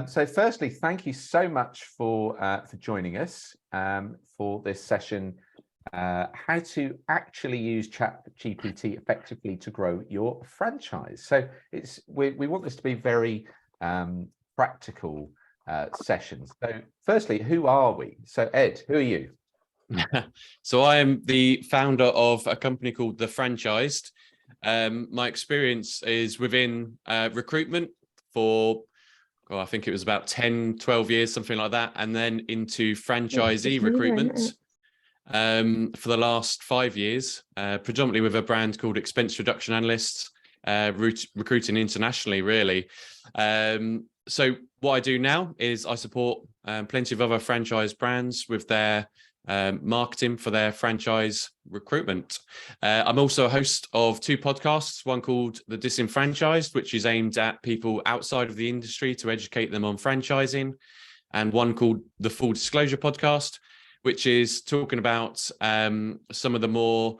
So firstly, thank you so much for joining us for this session, how to actually use Chat GPT effectively to grow your franchise. So we want this to be very practical sessions. So firstly, who are we? So Ed, who are you? So I am the founder of a company called The Franchised. My experience is within recruitment for, I think it was about 10, 12 years, something like that. And then into franchisee recruitment for the last 5 years, predominantly with a brand called Expense Reduction Analysts, recruiting internationally, really. So what I do now is I support plenty of other franchise brands with their marketing for their franchise recruitment. I'm also a host of 2 podcasts, one called The Disenfranchised, which is aimed at people outside of the industry to educate them on franchising, and one called The Full Disclosure Podcast, which is talking about some of the more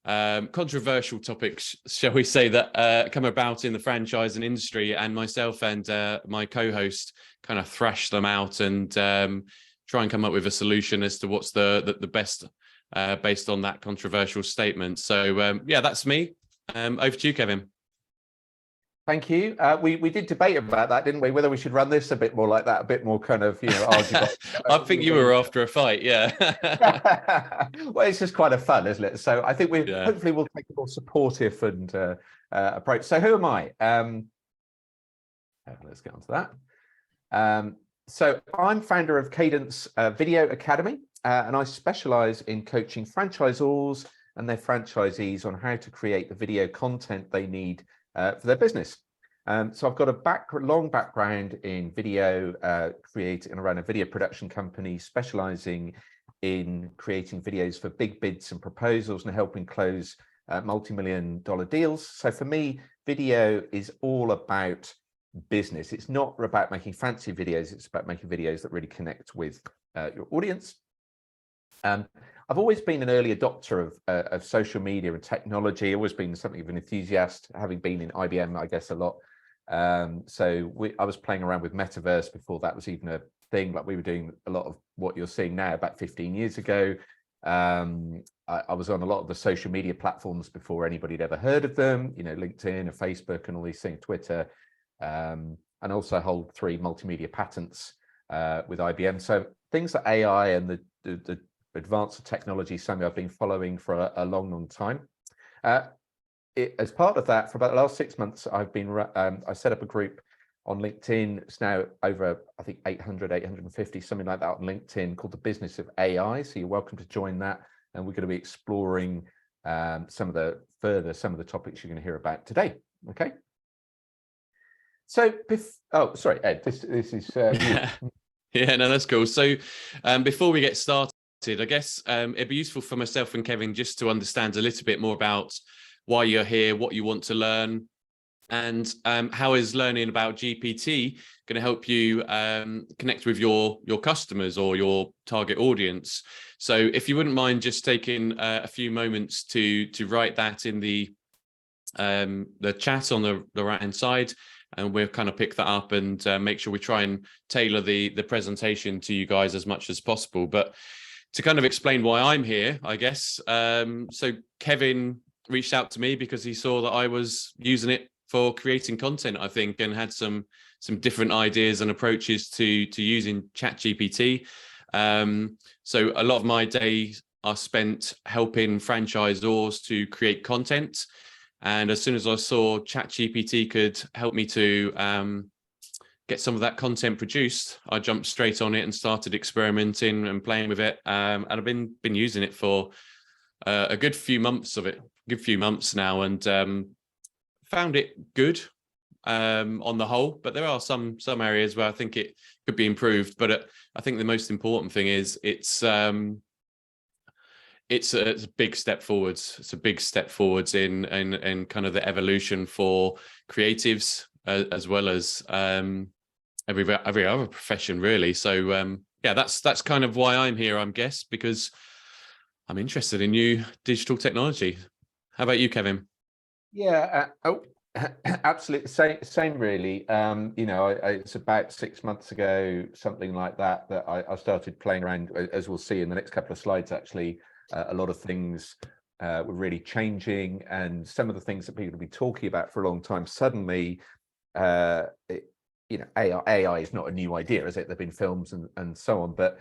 controversial topics, shall we say, that come about in the franchising industry, and myself and my co-host kind of thrash them out and try and come up with a solution as to what's the best based on that controversial statement. So yeah, that's me. Over to you, Kevin. Thank you. We did debate about that, didn't we? Whether we should run this a bit more like that, a bit more kind of, argument. I think you were after a fight, yeah. Well, it's just quite a fun, isn't it? So I think hopefully we'll take a more supportive and approach. So who am I? Let's get on to that. So I'm founder of Cadenz Video Academy, and I specialize in coaching franchisors and their franchisees on how to create the video content they need for their business. So I've got a long background in video, creating and around a video production company, specializing in creating videos for big bids and proposals and helping close multi-million-dollar deals. So for me, video is all about business. It's not about making fancy videos. It's about making videos that really connect with your audience. I've always been an early adopter of social media and technology. Always been something of an enthusiast, having been in IBM, I guess, a lot. So I was playing around with metaverse before that was even a thing. Like, we were doing a lot of what you're seeing now about 15 years ago. I was on a lot of the social media platforms before anybody had ever heard of them, LinkedIn and Facebook and all these things, Twitter. And also hold 3 multimedia patents with IBM. So things like AI and the advance of technology, something I've been following for a long time. As part of that, for about the last 6 months, I've been I set up a group on LinkedIn. It's now over, I think, 850, something like that on LinkedIn, called The Business of AI. So you're welcome to join that, and we're going to be exploring some of the topics you're going to hear about today. Okay. So, sorry, Ed, this is you. Yeah, no, that's cool. So before we get started, I guess it'd be useful for myself and Kevin just to understand a little bit more about why you're here, what you want to learn, and how is learning about GPT going to help you connect with your customers or your target audience. So if you wouldn't mind just taking a few moments to write that in the chat on the right-hand side, and we'll kind of pick that up and make sure we try and tailor the presentation to you guys as much as possible. But to kind of explain why I'm here, I guess, so Kevin reached out to me because he saw that I was using it for creating content, I think, and had some different ideas and approaches to using Chat GPT. So a lot of my days are spent helping franchisors to create content. And as soon as I saw ChatGPT could help me to get some of that content produced, I jumped straight on it and started experimenting and playing with it. And I've been using it for a good few months now, and found it good on the whole. But there are some areas where I think it could be improved. But I think the most important thing is it's a big step forwards. It's a big step forwards in kind of the evolution for creatives as well as every other profession, really. So yeah, that's kind of why I'm here, I guess, because I'm interested in new digital technology. How about you, Kevin? Yeah. Absolutely, same really. You know, it's about 6 months ago, something like that, that I started playing around. As we'll see in the next couple of slides, actually, a lot of things were really changing, and some of the things that people have been talking about for a long time, suddenly, you know, AI is not a new idea, is it? There've been films and so on, but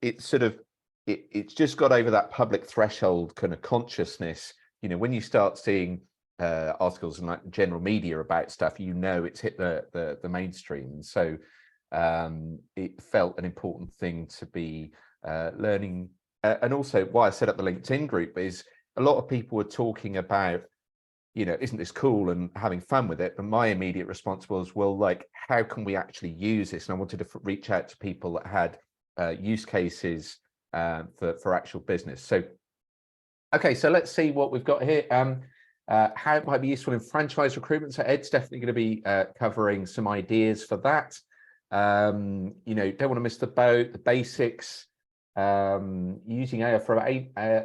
it's sort of it's just got over that public threshold kind of consciousness. You know, when you start seeing articles in like general media about stuff, you know, it's hit the mainstream. And so it felt an important thing to be learning. And also why I set up the LinkedIn group is a lot of people were talking about, you know, isn't this cool and having fun with it? But my immediate response was, well, like, how can we actually use this? And I wanted to reach out to people that had use cases for actual business. So, okay, so let's see what we've got here. How it might be useful in franchise recruitment. So Ed's definitely going to be covering some ideas for that. You know, don't want to miss the boat, the basics. Using AI for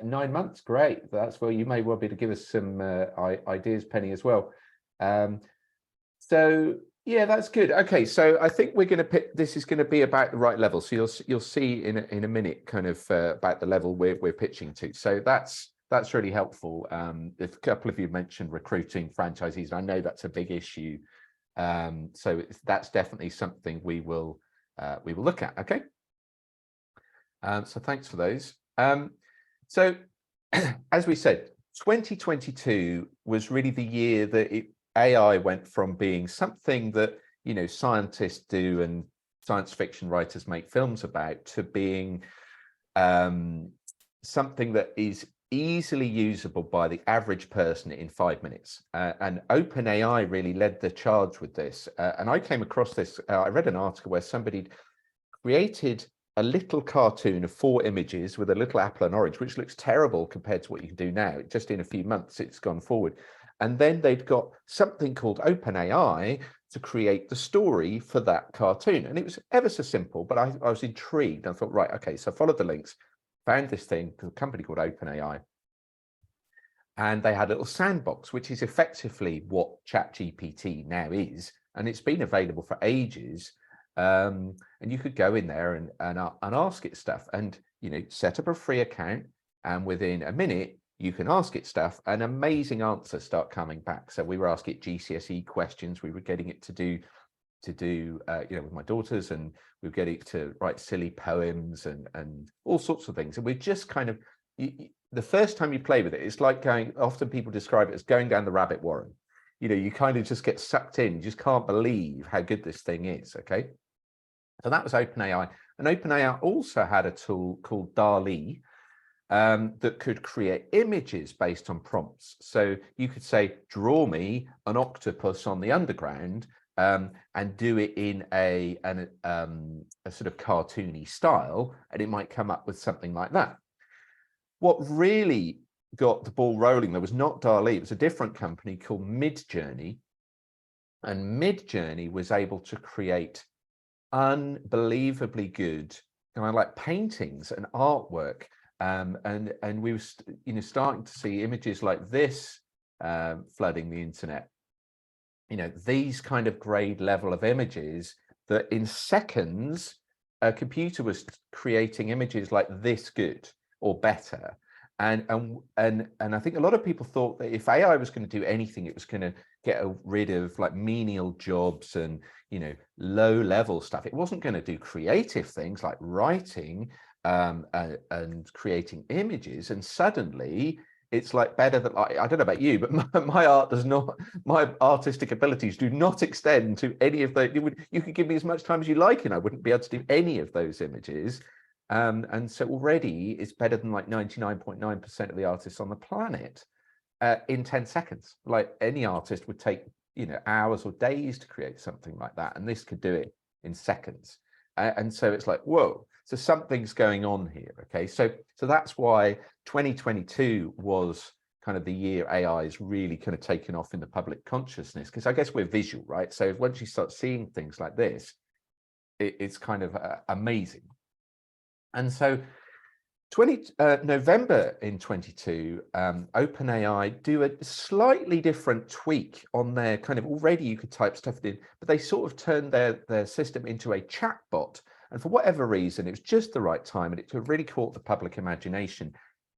9 months, great. That's where you may well be able to give us some ideas, Penny, as well. So yeah, that's good. Okay, so I think we're going to pick. This is going to be about the right level. So you'll see in a minute, kind of about the level we're pitching to. So that's really helpful. A couple of you mentioned recruiting franchisees, and I know that's a big issue. So that's definitely something we will look at. Okay. So thanks for those. So as we said, 2022 was really the year that AI went from being something that, you know, scientists do and science fiction writers make films about, to being something that is easily usable by the average person in 5 minutes. And OpenAI really led the charge with this. And I came across this, I read an article where somebody created a little cartoon of 4 images with a little apple and orange, which looks terrible compared to what you can do now. Just in a few months, it's gone forward. And then they'd got something called OpenAI to create the story for that cartoon. And it was ever so simple, but I was intrigued. I thought, right, okay, so I followed the links, found this thing, a company called OpenAI. And they had a little sandbox, which is effectively what Chat GPT now is. And it's been available for ages. And you could go in there and ask it stuff, and, you know, set up a free account, and within a minute you can ask it stuff and amazing answers start coming back. So we were asking it GCSE questions, we were getting it to do you know, with my daughters, and we were getting it to write silly poems and all sorts of things. And we're just kind of, the first time you play with it, it's like going, often people describe it as going down the rabbit warren. You know, you kind of just get sucked in, you just can't believe how good this thing is. Okay. So that was OpenAI. And OpenAI also had a tool called DALL-E that could create images based on prompts. So you could say, draw me an octopus on the underground, and do it in a sort of cartoony style, and it might come up with something like that. What really got the ball rolling, there was not DALL-E, it was a different company called Midjourney. And Midjourney was able to create unbelievably good kind of like paintings and artwork, and we were you know, starting to see images like this flooding the internet. You know, these kind of grade level of images that in seconds a computer was creating images like this good or better. And I think a lot of people thought that if AI was going to do anything, it was going to get rid of like menial jobs and, you know, low level stuff. It wasn't going to do creative things like writing and creating images. And suddenly it's like better than, I don't know about you, but my art does not, my artistic abilities do not extend to any of those. You could give me as much time as you like and I wouldn't be able to do any of those images. And so already it's better than like 99.9% of the artists on the planet in 10 seconds. Like any artist would take, you know, hours or days to create something like that. And this could do it in seconds. And so it's like, whoa, so something's going on here. Okay, so that's why 2022 was kind of the year AI is really kind of taken off in the public consciousness, because I guess we're visual, right? So once you start seeing things like this, it's kind of amazing. And so November in 22, OpenAI do a slightly different tweak on their kind of, already you could type stuff in, but they sort of turned their system into a chatbot. And for whatever reason, it was just the right time and it really caught the public imagination.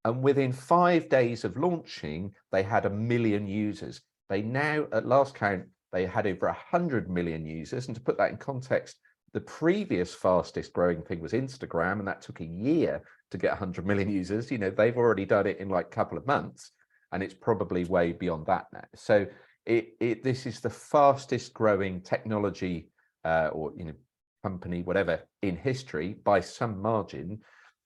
And within 5 days of launching, they had 1 million users. They now, at last count, they had over 100 million users. And to put that in context, the previous fastest growing thing was Instagram, and that took a year to get 100 million users. You know, they've already done it in like a couple of months, and it's probably way beyond that now. So this is the fastest growing technology or, you know, company, whatever, in history by some margin.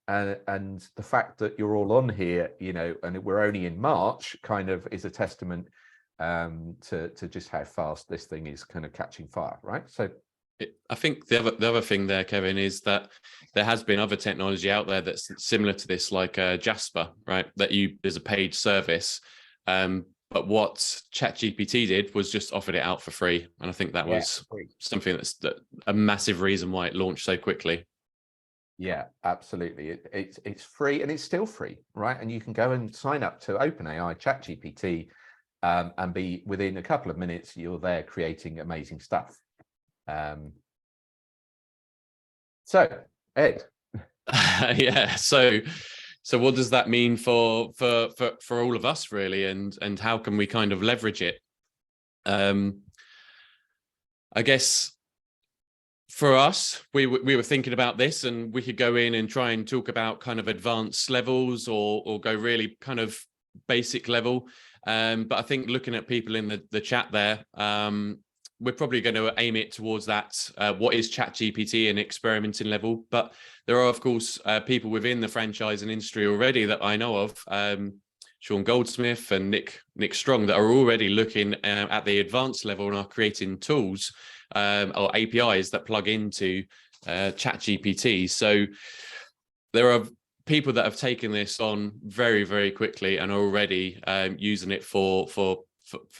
And the fact that you're all on here, you know, and we're only in March, kind of is a testament to just how fast this thing is kind of catching fire, right? So I think the other thing there, Kevin, is that there has been other technology out there that's similar to this, like Jasper, right? That there's a paid service, but what ChatGPT did was just offered it out for free, and I think that was something that's a massive reason why it launched so quickly. Yeah, absolutely. It's free, and it's still free, right? And you can go and sign up to OpenAI, ChatGPT, and be within a couple of minutes, you're there creating amazing stuff. So Ed. Yeah, so what does that mean for all of us, really, and how can we kind of leverage it? I guess for us, we were thinking about this, and we could go in and try and talk about kind of advanced levels or go really kind of basic level. But I think looking at people in the chat there, we're probably going to aim it towards that. What is ChatGPT and experimenting level? But there are, of course, people within the franchising industry already that I know of, Sean Goldsmith and Nick Strong, that are already looking at the advanced level and are creating tools or APIs that plug into ChatGPT. So there are people that have taken this on very, very quickly and are already using it for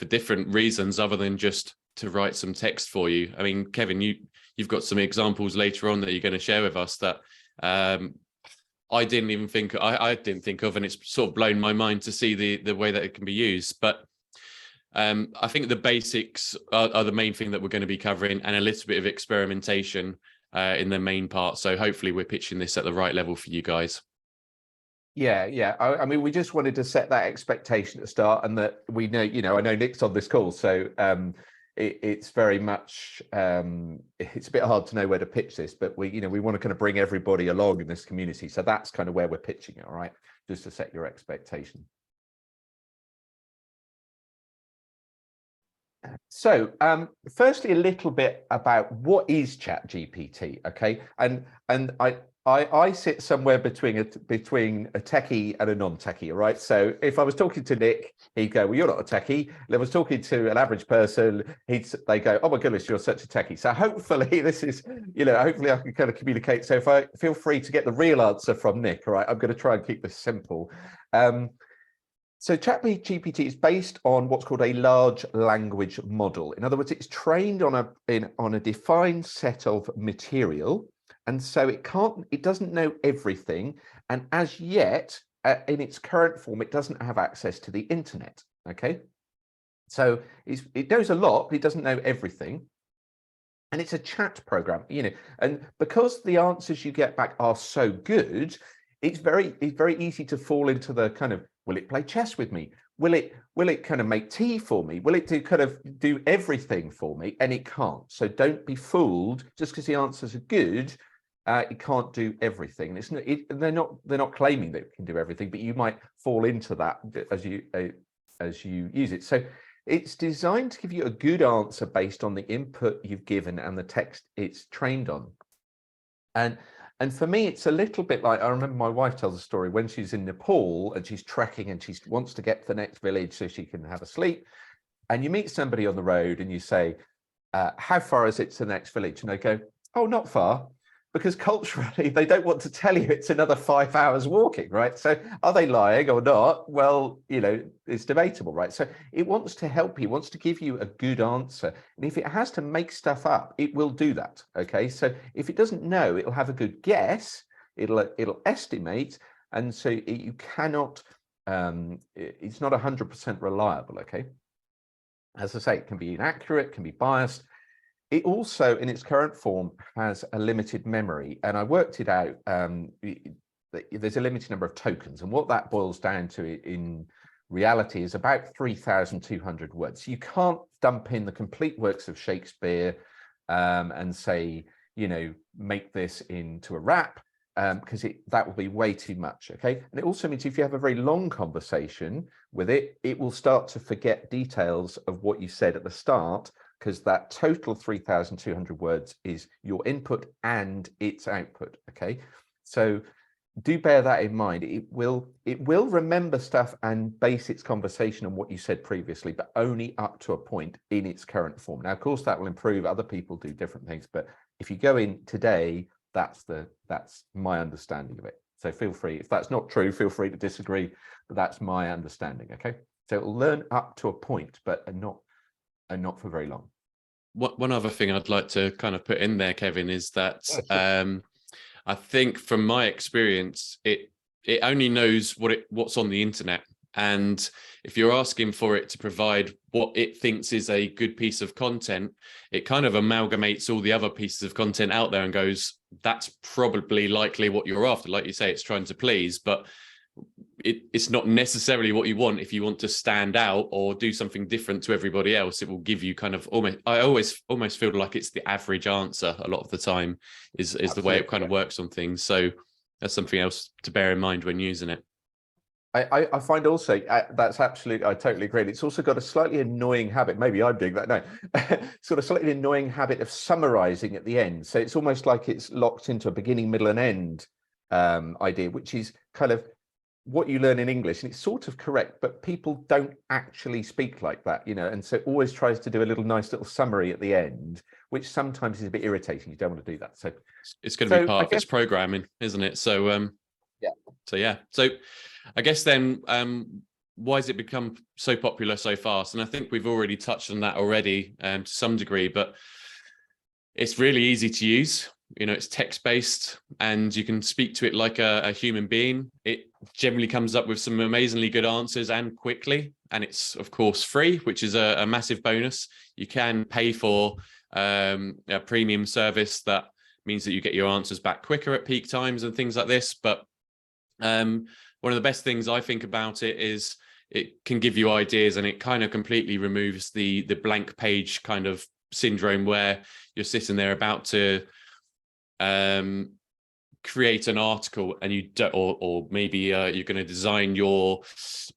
different reasons other than just to write some text for you. I mean, Kevin, you've got some examples later on that you're going to share with us that I didn't think of, and it's sort of blown my mind to see the way that it can be used. But I think the basics are the main thing that we're going to be covering, and a little bit of experimentation in the main part. So hopefully we're pitching this at the right level for you guys. Yeah. I mean, we just wanted to set that expectation at the start, and that we know, you know, I know Nick's on this call, so it's very much it's a bit hard to know where to pitch this, but we want to kind of bring everybody along in this community. So that's kind of where we're pitching it, all right? Just to set your expectation. So firstly, a little bit about what is ChatGPT, okay? And I sit somewhere between a techie and a non-techie, right? So if I was talking to Nick, he'd go, "Well, you're not a techie." If I was talking to an average person, they go, "Oh my goodness, you're such a techie." So hopefully this is, hopefully I can kind of communicate. So if I feel free to get the real answer from Nick, all right? I'm going to try and keep this simple. So ChatGPT is based on what's called a large language model. In other words, it's trained on a defined set of material. And so it doesn't know everything. And as yet, in its current form, it doesn't have access to the internet, okay? So it knows a lot, but it doesn't know everything. And it's a chat program, and because the answers you get back are so good, it's very easy to fall into the kind of, will it play chess with me? Will it kind of make tea for me? Will it do everything for me? And it can't. So don't be fooled just because the answers are good. It can't do everything. They're not claiming that it can do everything, but you might fall into that as you use it. So it's designed to give you a good answer based on the input you've given and the text it's trained on. And for me, it's a little bit like, I remember my wife tells a story when she's in Nepal and she's trekking and she wants to get to the next village so she can have a sleep. And you meet somebody on the road and you say, "How far is it to the next village?" And they go, "Oh, not far." Because culturally, they don't want to tell you it's another 5 hours walking, right? So are they lying or not? Well, it's debatable, right? So it wants to help you, wants to give you a good answer. And if it has to make stuff up, it will do that, okay? So if it doesn't know, it'll have a good guess, it'll estimate, And so you cannot, it's not 100% reliable, okay? As I say, it can be inaccurate, can be biased. It also, in its current form, has a limited memory. And I worked it out. There's a limited number of tokens. And what that boils down to in reality is about 3,200 words. You can't dump in the complete works of Shakespeare and say, you know, make this into a rap, because that will be way too much, okay? And it also means if you have a very long conversation with it, it will start to forget details of what you said at the start, because that total 3,200 words is your input and its output, okay? So do bear that in mind. It will remember stuff and base its conversation on what you said previously, but only up to a point in its current form. Now, of course, that will improve. Other people do different things, but if you go in today, that's my understanding of it. So feel free, if that's not true, feel free to disagree, but that's my understanding, okay? So it'll learn up to a point, but not for very long. One other thing I'd like to kind of put in there, Kevin, is that I think from my experience, it only knows what's on the internet. And if you're asking for it to provide what it thinks is a good piece of content, it kind of amalgamates all the other pieces of content out there and goes, that's probably likely what you're after. Like you say, it's trying to please, but it's not necessarily what you want. If you want to stand out or do something different to everybody else, it will give you kind of I almost feel like it's the average answer a lot of the time is the way it kind of works on things. So that's something else to bear in mind when using it. I find also that's absolutely, I totally agree. It's also got a slightly annoying habit. Maybe I'm doing that. No, sort of slightly annoying habit of summarizing at the end. So it's almost like it's locked into a beginning, middle, and end idea, which is kind of what you learn in English, and it's sort of correct, but people don't actually speak like that, you know, and so it always tries to do a nice little summary at the end, which sometimes is a bit irritating. You don't want to do that. So it's going to be part of its programming, isn't it? So so I guess then why has it become so popular so fast? And I think we've already touched on that already to some degree, but it's really easy to use. You know, it's text-based and you can speak to it like a human being. It generally comes up with some amazingly good answers and quickly. And it's, of course, free, which is a massive bonus. You can pay for a premium service that means that you get your answers back quicker at peak times and things like this. But one of the best things I think about it is it can give you ideas, and it kind of completely removes the blank page kind of syndrome where you're sitting there about to create an article and you don't, or maybe you're going to design your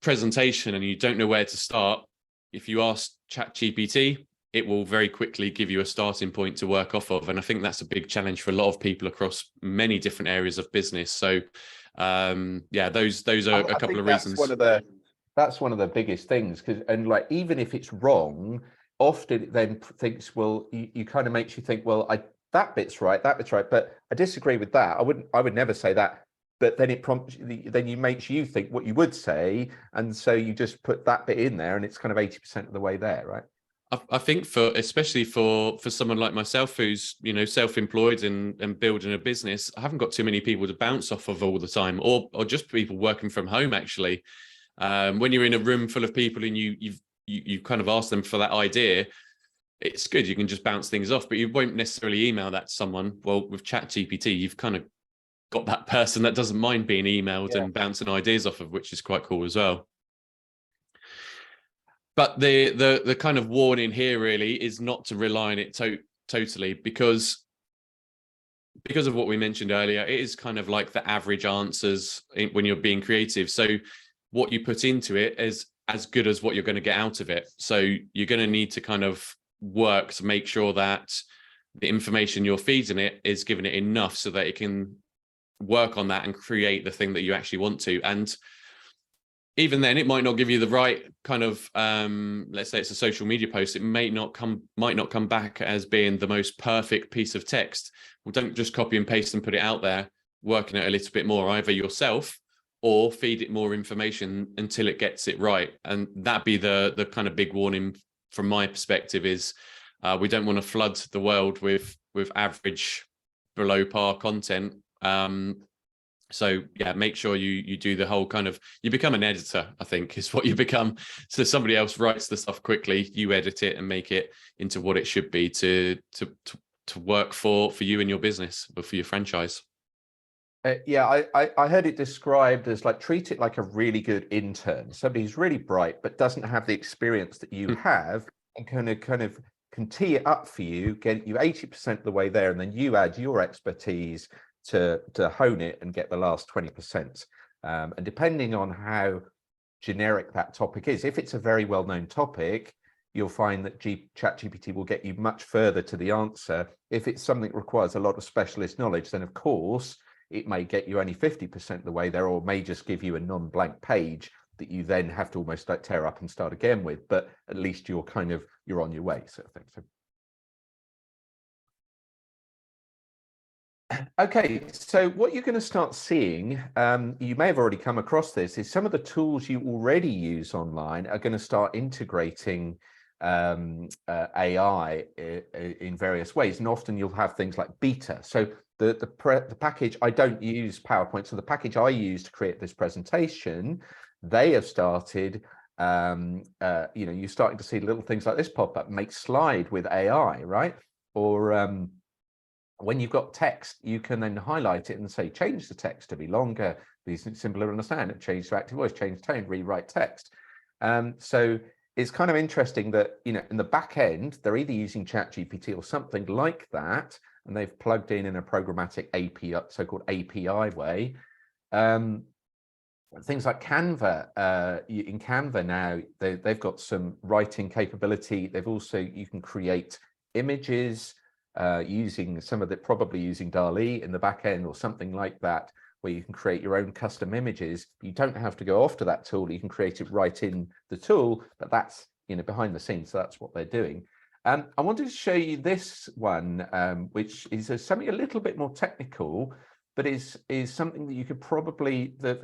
presentation and you don't know where to start. If you ask Chat GPT, it will very quickly give you a starting point to work off of. And I think that's a big challenge for a lot of people across many different areas of business. So those are a couple of reasons. That's one of the biggest things, because, and like, even if it's wrong, often it then thinks, well, you kind of makes you think, well, that bit's right, but I disagree with that. I would never say that. But then it prompts, then you makes you think what you would say, and so you just put that bit in there, and it's kind of 80% of the way there, right? I think especially for someone like myself who's, you know, self-employed and building a business, I haven't got too many people to bounce off of all the time, or just people working from home. Actually, when you're in a room full of people and you kind of ask them for that idea, it's good. You can just bounce things off, but you won't necessarily email that to someone. Well, with Chat GPT, you've kind of got that person that doesn't mind being emailed and bouncing ideas off of, which is quite cool as well. But the kind of warning here really is not to rely on it totally, because of what we mentioned earlier. It is kind of like the average answers when you're being creative. So what you put into it is as good as what you're going to get out of it. So you're going to need to kind of work to make sure that the information you're feeding it is giving it enough so that it can work on that and create the thing that you actually want to. And even then, it might not give you the right kind of, let's say it's a social media post, it might not come back as being the most perfect piece of text. Well, don't just copy and paste and put it out there. Work on it a little bit more, either yourself or feed it more information until it gets it right. And that'd be the kind of big warning from my perspective is we don't want to flood the world with average, below par content. So yeah, make sure you do the whole kind of, you become an editor, I think is what you become. So somebody else writes the stuff quickly, you edit it and make it into what it should be to work for you and your business, or for your franchise. Yeah, I heard it described as like, treat it like a really good intern, somebody who's really bright but doesn't have the experience that you have, and kind of can tee it up for you, get you 80% of the way there, and then you add your expertise to hone it and get the last 20%. And depending on how generic that topic is, if it's a very well-known topic, you'll find that Chat GPT will get you much further to the answer. If it's something that requires a lot of specialist knowledge, then of course it may get you only 50% of the way there, or may just give you a non-blank page that you then have to almost like tear up and start again with, but at least you're on your way, sort of thing. So okay, so what you're going to start seeing, you may have already come across this, is some of the tools you already use online are going to start integrating AI in various ways, and often you'll have things like beta. So the package, I don't use PowerPoint, so the package I use to create this presentation, they have started, you're starting to see little things like this pop up, make slide with AI, right? Or when you've got text, you can then highlight it and say, change the text to be longer, be simpler to understand, change to active voice, change tone, rewrite text. So it's kind of interesting that, in the back end, they're either using Chat GPT or something like that, and they've plugged in a programmatic API, so-called API way. Things like Canva, in Canva now, they've got some writing capability. They've also, you can create images using probably using DALL-E in the back end or something like that, where you can create your own custom images. You don't have to go off to that tool. You can create it right in the tool, but that's behind the scenes. So that's what they're doing. I wanted to show you this one, which is something a little bit more technical, but is something that you could probably, the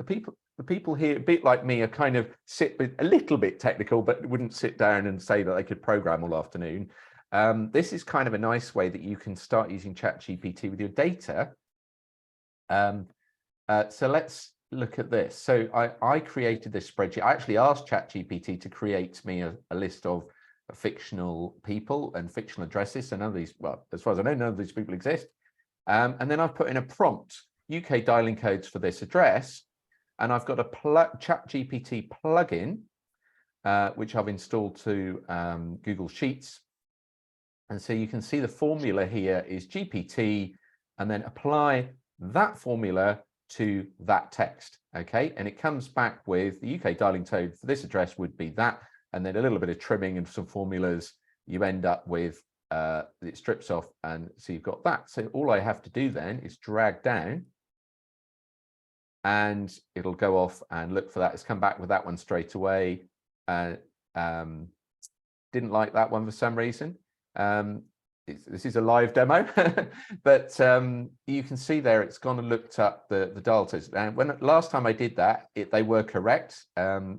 people here, a bit like me, are kind of a little bit technical, but wouldn't sit down and say that they could program all afternoon. This is kind of a nice way that you can start using Chat GPT with your data. So let's look at this. So I created this spreadsheet. I actually asked Chat GPT to create me a list of fictional people and fictional addresses. So none of these, well, as far as I know, none of these people exist. And then I've put in a prompt, UK dialing codes for this address. And I've got a Chat GPT plugin, which I've installed to Google Sheets. And so you can see the formula here is GPT, and then apply that formula to that text, okay? And it comes back with the UK dialing code for this address would be that, and then a little bit of trimming and some formulas, you end up with, it strips off, and so you've got that. So all I have to do then is drag down, and it'll go off and look for that. It's come back with that one straight away. Didn't like that one for some reason. This is a live demo, but you can see there it's gone and looked up the dial tones. And last time I did that, they were correct. But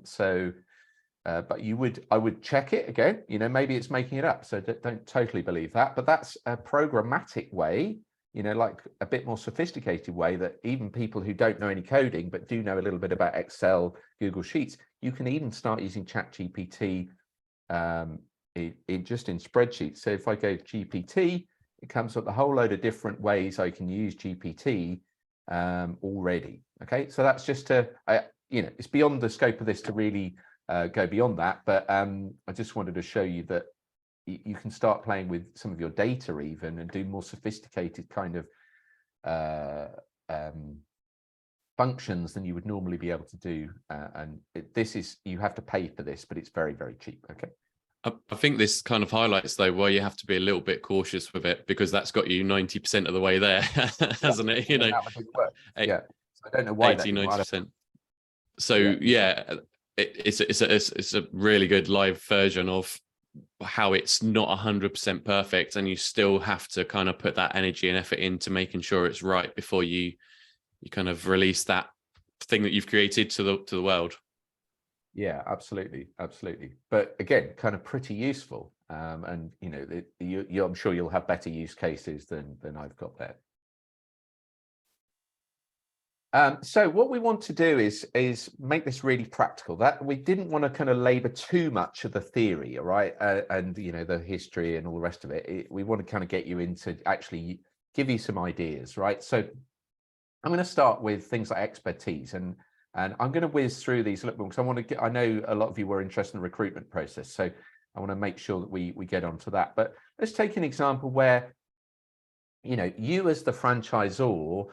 I would check it again. Maybe it's making it up, so don't totally believe that. But that's a programmatic way, like a bit more sophisticated way that even people who don't know any coding but do know a little bit about Excel, Google Sheets, you can even start using Chat GPT. Just in spreadsheets. So if I go to GPT, it comes up a whole load of different ways I can use GPT already. Okay, so that's just it's beyond the scope of this to really go beyond that, but I just wanted to show you that you can start playing with some of your data even and do more sophisticated kind of functions than you would normally be able to do. You have to pay for this, but it's very, very cheap. Okay. I think this kind of highlights, though, why you have to be a little bit cautious with it, because that's got you 90% of the way there, hasn't it? Yeah. So I don't know why 80-90%. So yeah, it's a really good live version of how it's not 100% perfect, and you still have to kind of put that energy and effort into making sure it's right before you kind of release that thing that you've created to the world. Yeah, absolutely. But again, kind of pretty useful. And I'm sure you'll have better use cases than I've got there. So what we want to do is make this really practical. That we didn't want to kind of labor too much of the theory, all right, and the history and all the rest of it. We want to kind of get you into actually give you some ideas, right? So I'm going to start with things like expertise, and I'm going to whiz through these a little bit because I know a lot of you were interested in the recruitment process, so I want to make sure that we get onto that. But let's take an example where you as the franchisor.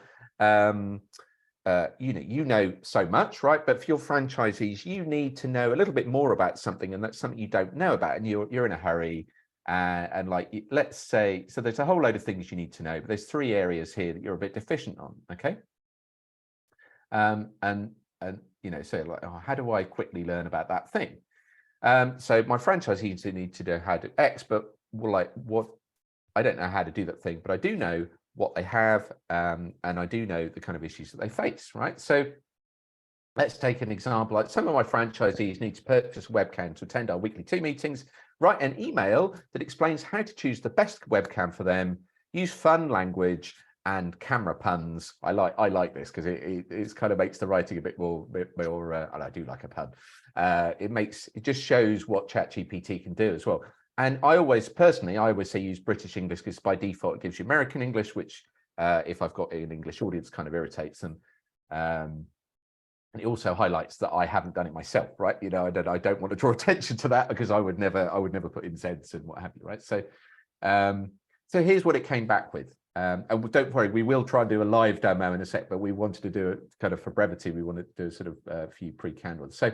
You know so much, right? But for your franchisees, you need to know a little bit more about something, and that's something you don't know about, and you're in a hurry. And like, let's say, so there's a whole load of things you need to know, but there's 3 areas here that you're a bit deficient on, okay? So like, oh, how do I quickly learn about that thing? So my franchisees need to know how to X, but what? I don't know how to do that thing, but I do know what they have, and I do know the kind of issues that they face, right? So let's take an example. Like, some of my franchisees need to purchase a webcam to attend our weekly team meetings, write an email that explains how to choose the best webcam for them, use fun language and camera puns. I like this because it kind of makes the writing a bit more, and I do like a pun. It just shows what Chat GPT can do as well. And I always say use British English, because by default it gives you American English, which if I've got an English audience kind of irritates them. And it also highlights that I haven't done it myself, right? I don't want to draw attention to that, because I would never put in Zs and what have you, right? So here's what it came back with. And don't worry, we will try and do a live demo in a sec, but we wanted to do it kind of for brevity. We wanted to do sort of a few pre-canned ones. So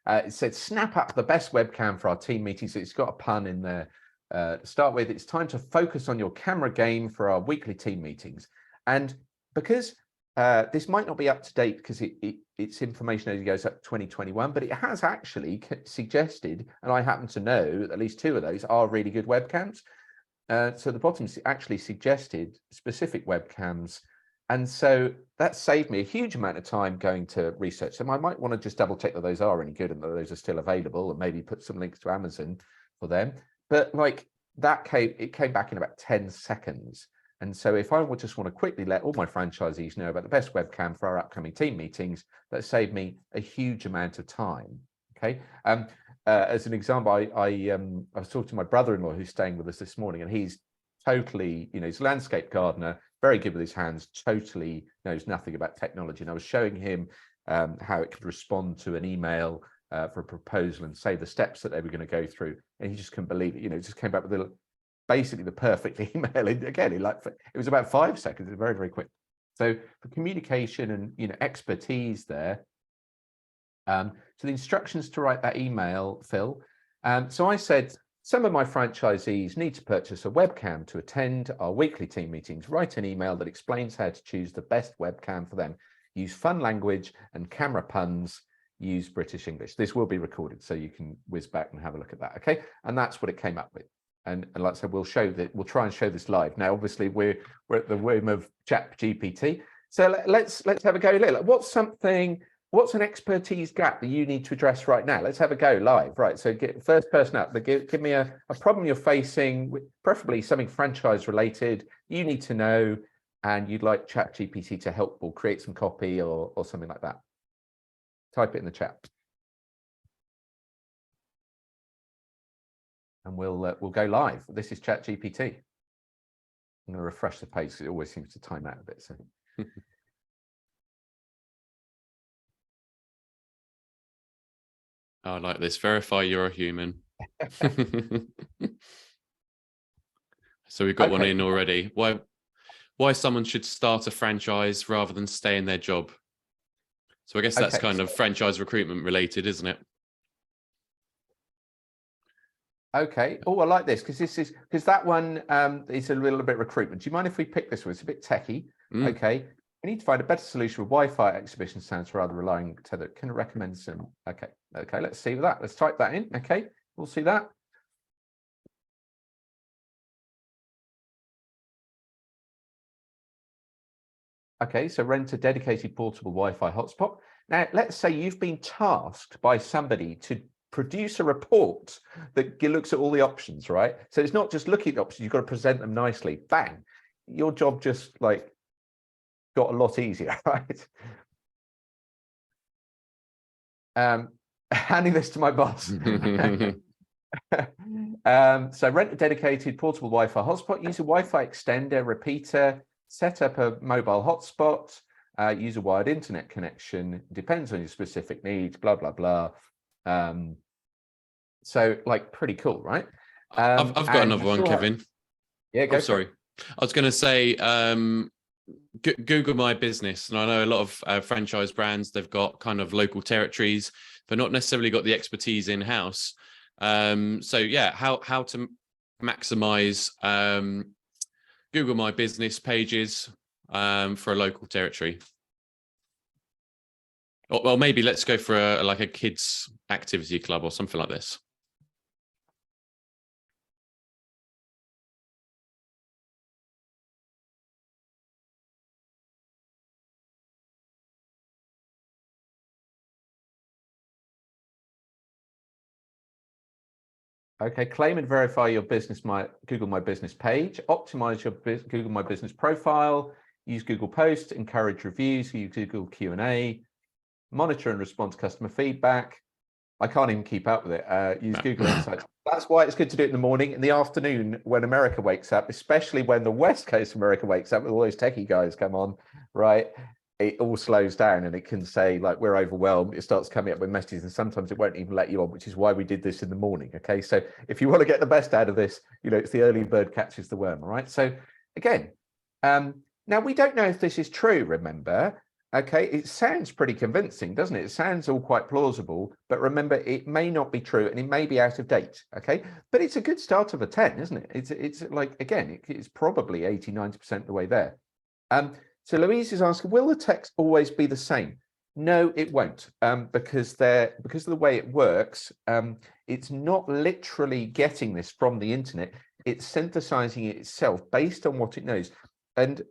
it said, snap up the best webcam for our team meetings. It's got a pun in there to start with. It's time to focus on your camera game for our weekly team meetings. And because this might not be up to date, because it's information as it goes up to 2021, but it has actually suggested, and I happen to know that at least 2 of those are really good webcams. So the bottom actually suggested specific webcams. And so that saved me a huge amount of time going to research them. I might want to just double check that those are any good and that those are still available, and maybe put some links to Amazon for them. But like that came back in about 10 seconds. And so if I would just want to quickly let all my franchisees know about the best webcam for our upcoming team meetings, that saved me a huge amount of time. Okay. As an example, I was talking to my brother-in-law who's staying with us this morning, and he's totally, he's a landscape gardener, very good with his hands, totally knows nothing about technology. And I was showing him how it could respond to an email for a proposal and say the steps that they were going to go through. And he just couldn't believe it. It just came back with basically the perfect email. Again, it was about 5 seconds. It was very, very quick. So for communication and, expertise there. So the instructions to write that email, Phil. So I said, some of my franchisees need to purchase a webcam to attend our weekly team meetings. Write an email that explains how to choose the best webcam for them. Use fun language and camera puns. Use British English. This will be recorded, so you can whiz back and have a look at that. Okay, and that's what it came up with. And like I said, we'll try and show this live. Now, obviously, we're at the whim of Chat GPT. So let's have a go. What's an expertise gap that you need to address right now? Let's have a go live. Right. So get first person up. Give me a problem you're facing, preferably something franchise related. You need to know, and you'd like Chat GPT to help or create some copy or something like that. Type it in the chat, and we'll go live. This is Chat GPT. I'm going to refresh the page because it always seems to time out a bit. So. I like this. Verify you're a human. So we've got one in already. Why someone should start a franchise rather than stay in their job? So I guess that's kind of franchise recruitment related, isn't it? Okay. Oh, I like this because that one is a little bit recruitment. Do you mind if we pick this one? It's a bit techie. Okay. We need to find a better solution for Wi-Fi exhibition stands rather relying tether. Can recommend some. Okay. Let's see that. Let's type that in. Okay. We'll see that. Okay. So rent a dedicated portable Wi-Fi hotspot. Now, let's say you've been tasked by somebody to produce a report that looks at all the options, right? So it's not just looking at the options. You've got to present them nicely. Bang. Your job just got a lot easier, right? handing this to my boss. So rent a dedicated portable Wi-Fi hotspot, use a Wi-Fi extender, repeater, set up a mobile hotspot, use a wired internet connection, depends on your specific needs, blah, blah, blah. So like pretty cool, right? I've got another one, Kevin. Yeah, go. Sorry. I was going to say, Google My Business. And I know a lot of franchise brands, they've got kind of local territories, but not necessarily got the expertise in-house. So yeah, how to maximize Google My Business pages for a local territory. Or, well, maybe let's go for a kids activity club or something like this. Okay, claim and verify your business, Google My Business page, optimize your Google My Business profile, use Google Posts, encourage reviews, use Google Q&A, monitor and respond to customer feedback. I can't even keep up with it. Use Google Insights. That's why it's good to do it in the morning. In the afternoon, when America wakes up, especially when the West Coast of America wakes up, with all those techie guys come on, right? It all slows down and it can say like, we're overwhelmed. It starts coming up with messages and sometimes it won't even let you on, which is why we did this in the morning. Okay. So if you want to get the best out of this, it's the early bird catches the worm. All right. So again, now we don't know if this is true, remember. Okay, it sounds pretty convincing, doesn't it? It sounds all quite plausible, but remember, it may not be true and it may be out of date. Okay, but it's a good start of a 10, isn't it? It's like, again, it's probably 80-90% of the way there. So Louise is asking, will the text always be the same? No, it won't, because of the way it works. It's not literally getting this from the internet. It's synthesizing it itself based on what it knows, and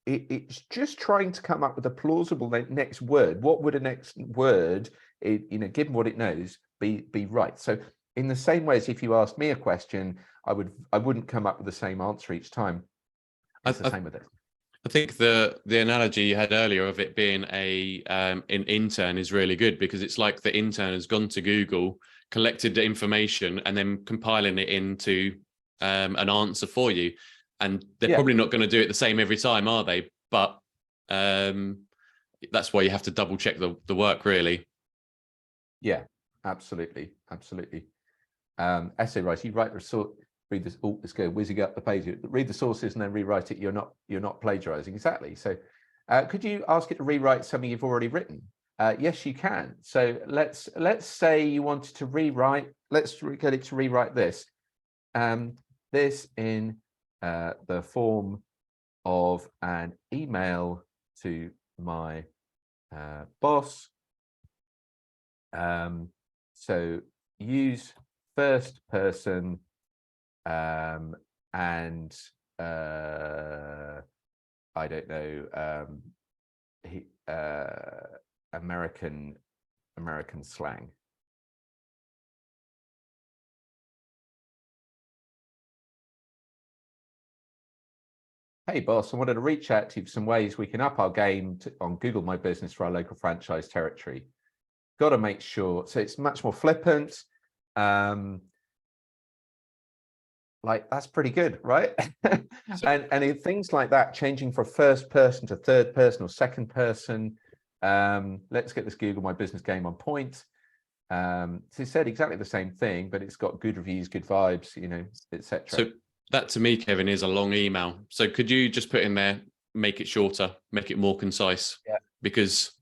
it's just trying to come up with a plausible next word. What would a next word, given what it knows, be right? So in the same way as if you asked me a question, I wouldn't come up with the same answer each time. It's the same with it. I think the analogy you had earlier of it being an intern is really good, because it's like the intern has gone to Google, collected the information, and then compiling it into an answer for you. And they're probably not going to do it the same every time, are they? But that's why you have to double check the work, really. Yeah, absolutely. Essay writing, you write the source, read this. Oh, let's go whizzing up the page. Read the sources and then rewrite it. You're not plagiarizing. Exactly. So could you ask it to rewrite something you've already written? Yes, you can. So let's say you wanted to rewrite. Let's get it to rewrite this. This in the form of an email to my boss. So use first person and I don't know, American slang. Hey boss, I wanted to reach out to you for some ways we can up our game on Google My Business for our local franchise territory. Got to make sure, so it's much more flippant. Like that's pretty good, right? and in things like that, changing from first person to third person or second person. Let's get this Google My Business game on point. So it said exactly the same thing, but it's got good reviews, good vibes, etc. So that to me, Kevin, is a long email. So could you just put in there, make it shorter, make it more concise? Yeah. Because,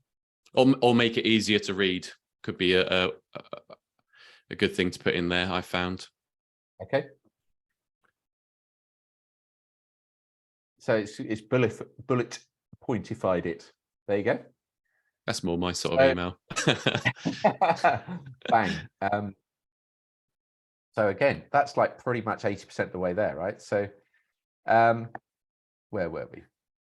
or make it easier to read, could be a good thing to put in there, I found. Okay. So it's bullet pointified it. There you go. That's more my sort of email. Bang. So again, that's like pretty much 80% of the way there, right? So where were we?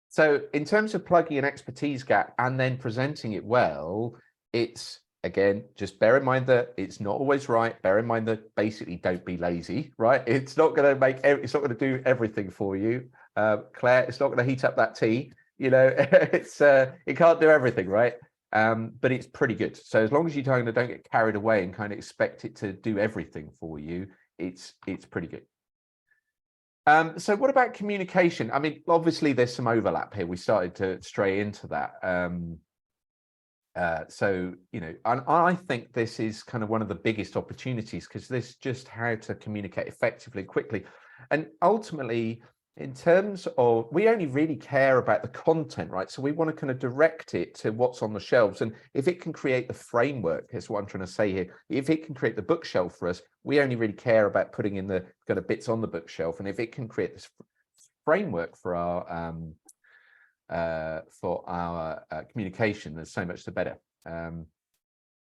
So in terms of plugging an expertise gap and then presenting it well, it's, again, just bear in mind that it's not always right. Bear in mind that basically don't be lazy, right? It's not going to it's not going to do everything for you. Claire, it's not going to heat up that tea. It can't do everything, right? but it's pretty good. So as long as you don't get carried away and kind of expect it to do everything for you, it's pretty good. So what about communication? I mean, obviously there's some overlap here. We started to stray into that. So, you know, I think this is kind of one of the biggest opportunities, because this just how to communicate effectively, quickly. And ultimately, in terms of, we only really care about the content, right? So we want to kind of direct it to what's on the shelves. And if it can create the framework, is what I'm trying to say here. If it can create the bookshelf for us, we only really care about putting in the kind of bits on the bookshelf. And if it can create this framework for our communication, there's so much the better.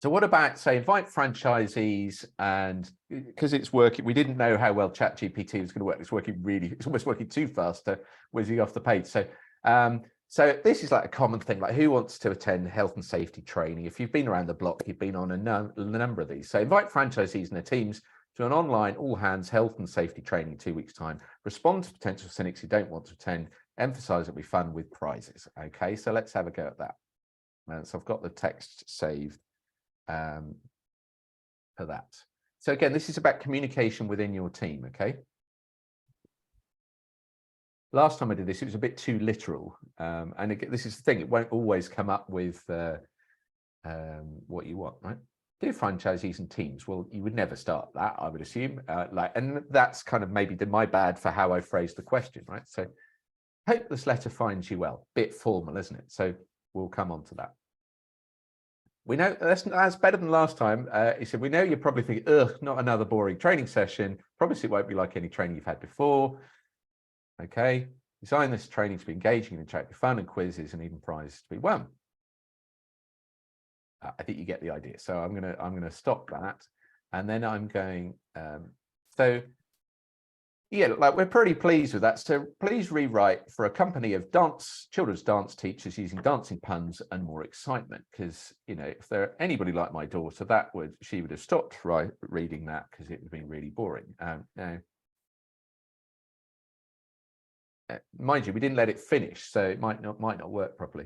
So what about, say, invite franchisees, and because it's working, we didn't know how well Chat GPT was going to work. It's almost working too fast to whizzing off the page. So so this is like a common thing, like who wants to attend health and safety training? If you've been around the block, you've been on a number of these. So invite franchisees and their teams to an online all hands health and safety training in 2 weeks' time. Respond to potential cynics who don't want to attend. Emphasize it'll be fun with prizes. Okay, so let's have a go at that. So I've got the text saved for that. So again, this is about communication within your team. Okay. Last time I did this, it was a bit too literal. And again, this is the thing, it won't always come up with what you want, right? Do franchisees and teams. Well, you would never start that, I would assume. And that's kind of maybe my bad for how I phrased the question, right? So hope this letter finds you well. Bit formal, isn't it? So we'll come on to that. We know that's better than last time. He said, we know you're probably thinking, ugh, not another boring training session. Promise it won't be like any training you've had before. Okay. Design this training to be engaging and attract fun and quizzes and even prizes to be won. I think you get the idea. So I'm gonna stop that, and then I'm going. So yeah, like we're pretty pleased with that. So please rewrite for a company of children's dance teachers using dancing puns and more excitement. Because, you know, if there anybody like my daughter, she would have stopped reading that because it would have been really boring. Now, mind you, we didn't let it finish, so it might not work properly.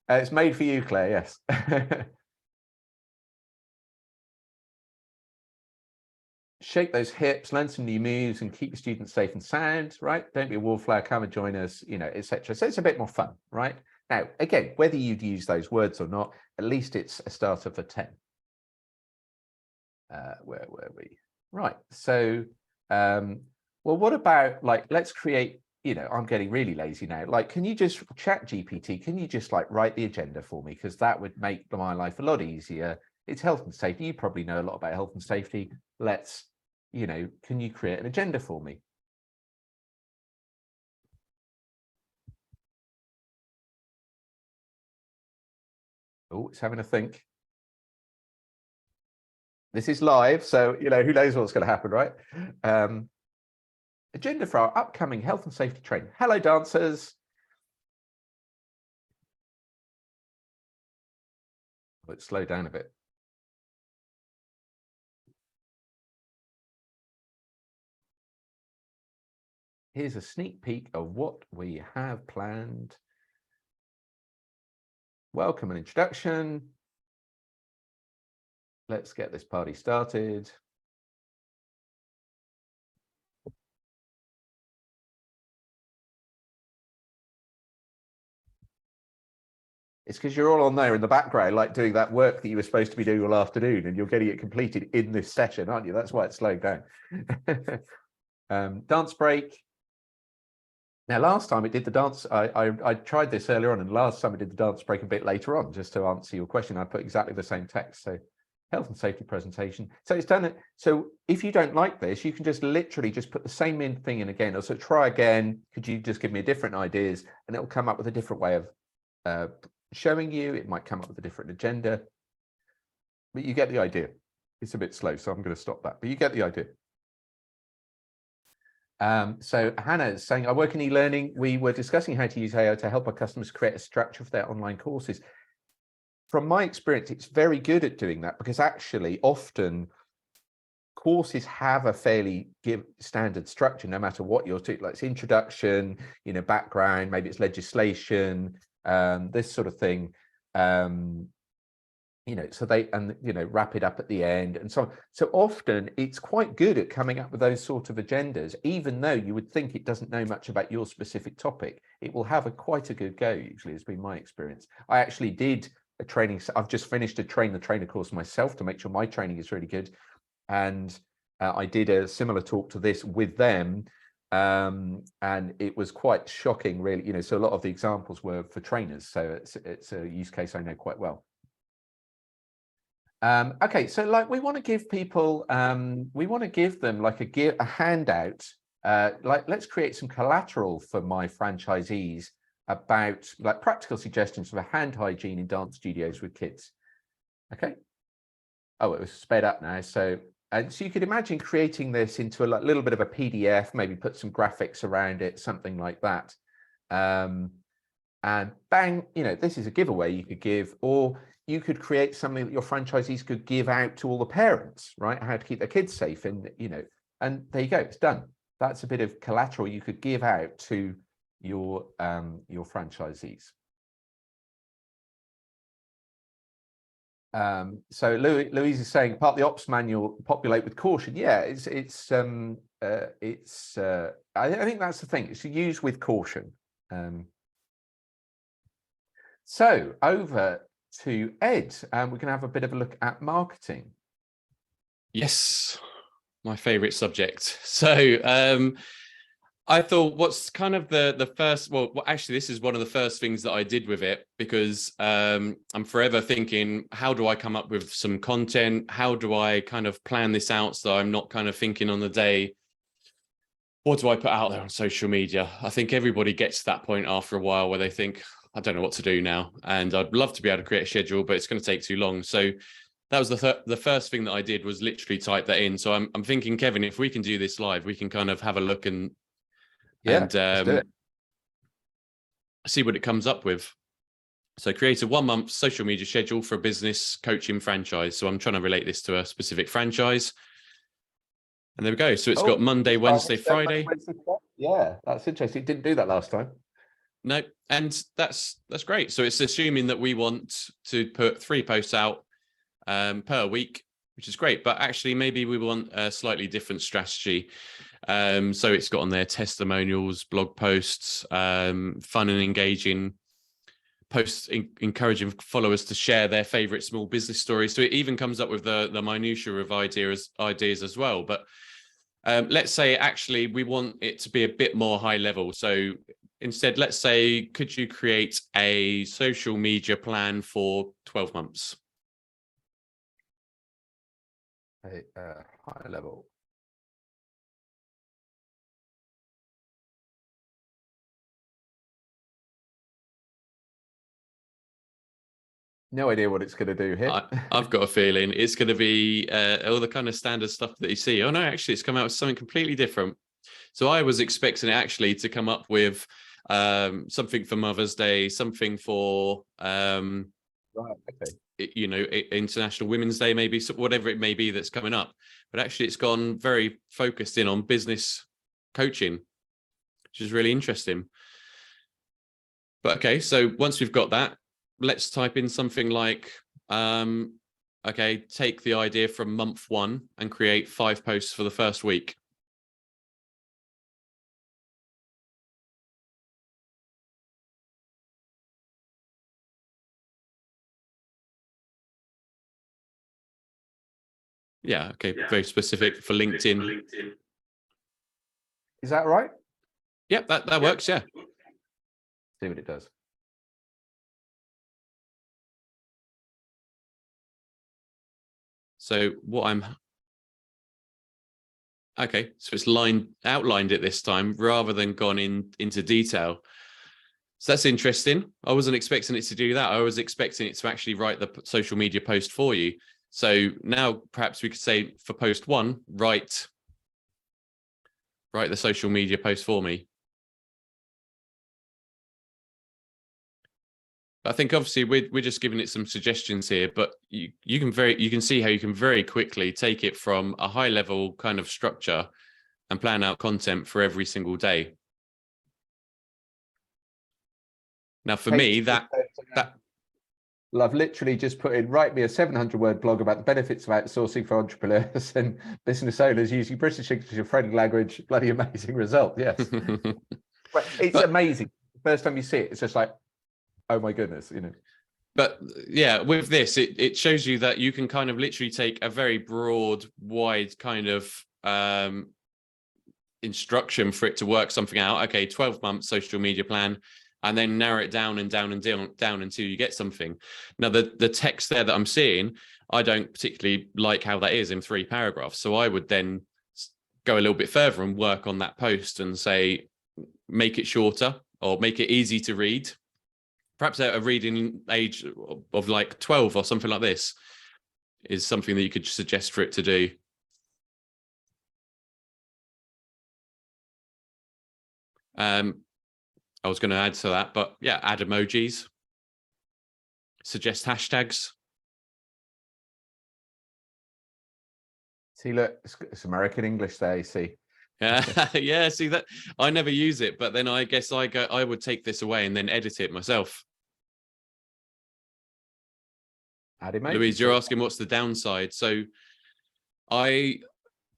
It's made for you, Claire. Yes. Shake those hips, learn some new moves, and keep your students safe and sound, right? Don't be a wallflower, come and join us, you know, etc. So it's a bit more fun, right? Now, again, whether you'd use those words or not, at least it's a starter for 10. Where were we? Right. So, well, what about, like, let's create, you know, I'm getting really lazy now. Like, can you just Chat GPT? Can you just like write the agenda for me? Because that would make my life a lot easier. It's health and safety. You probably know a lot about health and safety. Let's, you know, can you create an agenda for me? Oh, it's having a think. This is live, so, you know, who knows what's going to happen, right? Agenda for our upcoming health and safety training. Hello, dancers. Let's slow down a bit. Here's a sneak peek of what we have planned. Welcome and introduction. Let's get this party started. It's because you're all on there in the background, like doing that work that you were supposed to be doing all afternoon, and you're getting it completed in this session, aren't you? That's why it's slowed down. Dance break. Now, last time it did the dance, I tried this earlier on, and last time I did the dance break a bit later on, just to answer your question. I put exactly the same text. So health and safety presentation. So it's done it. So if you don't like this, you can just literally just put the same thing in again. Also try again. Could you just give me different ideas? And it'll come up with a different way of showing you. It might come up with a different agenda, but you get the idea. It's a bit slow, so I'm going to stop that, but you get the idea. So Hannah is saying, I work in e-learning. We were discussing how to use AI to help our customers create a structure for their online courses. From my experience, it's very good at doing that, because actually often courses have a fairly standard structure, no matter what you're doing. Like it's introduction, you know, background, maybe it's legislation, this sort of thing. You know, so they, and, you know, wrap it up at the end and so on. So often it's quite good at coming up with those sort of agendas, even though you would think it doesn't know much about your specific topic. It will have quite a good go, usually, has been my experience. I actually did a training. I've just finished a train the trainer course myself to make sure my training is really good. And I did a similar talk to this with them. And it was quite shocking, really. You know, so a lot of the examples were for trainers. So it's a use case I know quite well. Okay, so like we want to give people, we want to give them like a handout, like let's create some collateral for my franchisees about like practical suggestions for hand hygiene in dance studios with kids. Okay. Oh, it was sped up now. So you could imagine creating this into a little bit of a PDF, maybe put some graphics around it, something like that. And bang, you know, this is a giveaway you could give, or you could create something that your franchisees could give out to all the parents, right? How to keep their kids safe, and, you know, and there you go, it's done. That's a bit of collateral you could give out to your franchisees. So Louise is saying part of the ops manual, populate with caution. Yeah, I think that's the thing. It's used with caution. So over to Ed, we're going to have a bit of a look at marketing. Yes, my favorite subject. So I thought what's kind of the first, well, actually, this is one of the first things that I did with it, because I'm forever thinking, how do I come up with some content? How do I kind of plan this out so I'm not kind of thinking on the day, what do I put out there on social media? I think everybody gets to that point after a while where they think, I don't know what to do now. And I'd love to be able to create a schedule, but it's going to take too long. So that was the first thing that I did, was literally type that in. So I'm thinking, Kevin, if we can do this live, we can kind of have a look and let's do it. See what it comes up with. So create a 1 month social media schedule for a business coaching franchise. So I'm trying to relate this to a specific franchise. And there we go. So it's got Monday, Wednesday, Friday. Yeah, that's interesting. It didn't do that last time. No, and that's great. So it's assuming that we want to put 3 posts out per week, which is great. But actually, maybe we want a slightly different strategy. So it's got on there testimonials, blog posts, fun and engaging posts, encouraging followers to share their favorite small business stories. So it even comes up with the minutiae of ideas as well. But let's say actually we want it to be a bit more high level. So instead, let's say, could you create a social media plan for 12 months? High level. No idea what it's going to do here. I've got a feeling it's going to be all the kind of standard stuff that you see. Oh no, actually, it's come out with something completely different. So I was expecting it actually to come up with something for Mother's Day, something for right, okay. you know, International Women's Day, maybe, so whatever it may be that's coming up. But actually, it's gone very focused in on business coaching, which is really interesting. But okay, so once we've got that, let's type in something like, okay, take the idea from month 1 and create 5 posts for the first week. Yeah, okay, very specific for LinkedIn. Is that right? Yep, that works, yeah. See what it does. So what I'm, okay, so it's outlined it this time rather than gone into detail. So that's interesting. I wasn't expecting it to do that. I was expecting it to actually write the social media post for you. So now perhaps we could say for post 1, write the social media post for me. I think obviously we're just giving it some suggestions here, but you can see how you can very quickly take it from a high level kind of structure and plan out content for every single day. Now, for me, that well, I've literally just put in, write me a 700-word blog about the benefits of outsourcing for entrepreneurs and business owners using British English as your friendly language. Bloody amazing result. Yes. But it's amazing. The first time you see it, it's just like, oh my goodness, you know. But yeah, with this, it shows you that you can kind of literally take a very broad, wide kind of instruction for it to work something out. Okay, 12-month social media plan, and then narrow it down and down and down until you get something. Now, the text there that I'm seeing, I don't particularly like how that is in 3 paragraphs. So I would then go a little bit further and work on that post and say, make it shorter or make it easy to read. Perhaps at a reading age of like 12 or something like this is something that you could suggest for it to do. I was going to add to that, but yeah, add emojis, suggest hashtags. See, look, it's American English there, you see. Yeah, yeah. See that I never use it, but then I guess I would take this away and then edit it myself. Louise, you're asking what's the downside. So I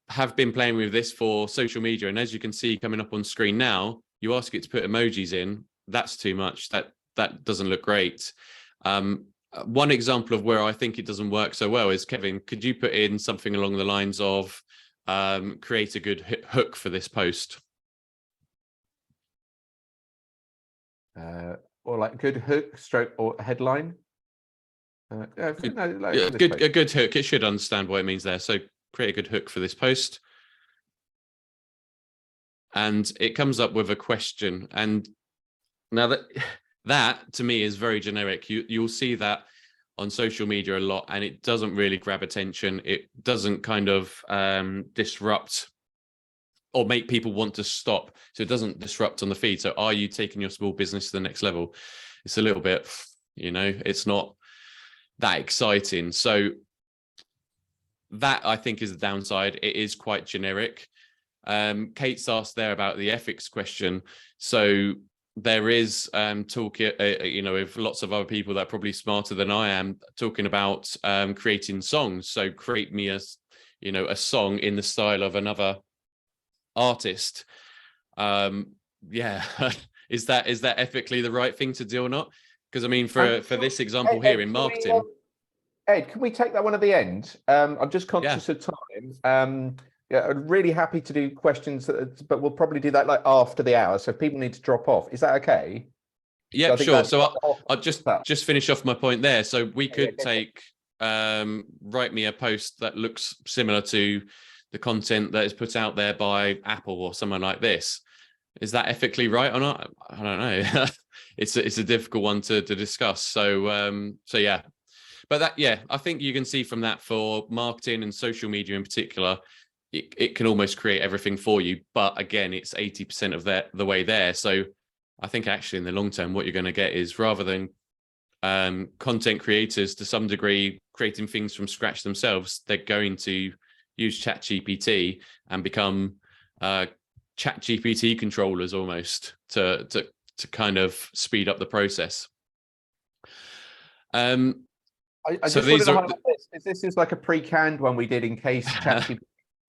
have been playing with this for social media, and as you can see coming up on screen now, you ask it to put emojis in. That's too much. That doesn't look great. One example of where I think it doesn't work so well is, Kevin, could you put in something along the lines of create a good hook for this post? Or like good hook stroke or headline. A good hook. It should understand what it means there. So create a good hook for this post. And it comes up with a question. And now that to me is very generic. You'll see that on social media a lot, and it doesn't really grab attention. It doesn't kind of disrupt or make people want to stop. So it doesn't disrupt on the feed. So are you taking your small business to the next level? It's a little bit, you know, it's not that exciting. So that I think is the downside. It is quite generic. Kate's asked there about the ethics question. So there is talk, you know, with lots of other people that are probably smarter than I am, talking about creating songs. So create me a song in the style of another artist. Yeah, is that ethically the right thing to do or not? Because I mean, for this example here in marketing. Ed, can we take that one at the end? I'm just conscious of time. Yeah, I'm really happy to do questions, but we'll probably do that like after the hour. So if people need to drop off, is that okay? Yeah, sure. So I'll just finish off my point there. So we could take, write me a post that looks similar to the content that is put out there by Apple or someone like this. Is that ethically right or not? I don't know. It's a difficult one to discuss. So yeah, but I think you can see from that for marketing and social media in particular, it can almost create everything for you. But again, it's 80% of the way there. So I think actually in the long term, what you're going to get is, rather than content creators to some degree creating things from scratch themselves, they're going to use Chat GPT and become Chat GPT controllers almost to kind of speed up the process. I just wanted to highlight this is like a pre-canned one we did in case Chat GPT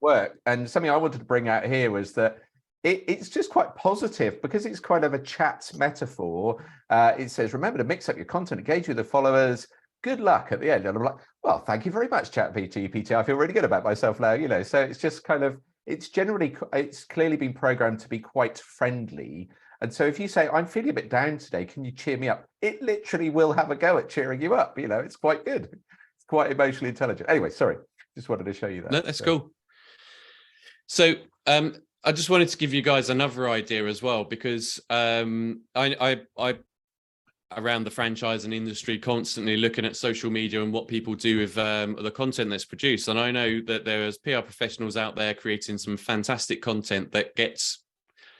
work. And something I wanted to bring out here was that it's just quite positive because it's kind of a chat metaphor. It says, remember to mix up your content, engage with the followers. Good luck at the end. And I'm like, well, thank you very much, Chat GPT. I feel really good about myself now, you know. So it's just kind of, it's clearly been programmed to be quite friendly. And so if you say, I'm feeling a bit down today, can you cheer me up? It literally will have a go at cheering you up. You know, it's quite good. It's quite emotionally intelligent. Anyway, sorry. Just wanted to show you that. No, that's cool. So I just wanted to give you guys another idea as well, because I around the franchising industry constantly looking at social media and what people do with the content that's produced. And I know that there's PR professionals out there creating some fantastic content that gets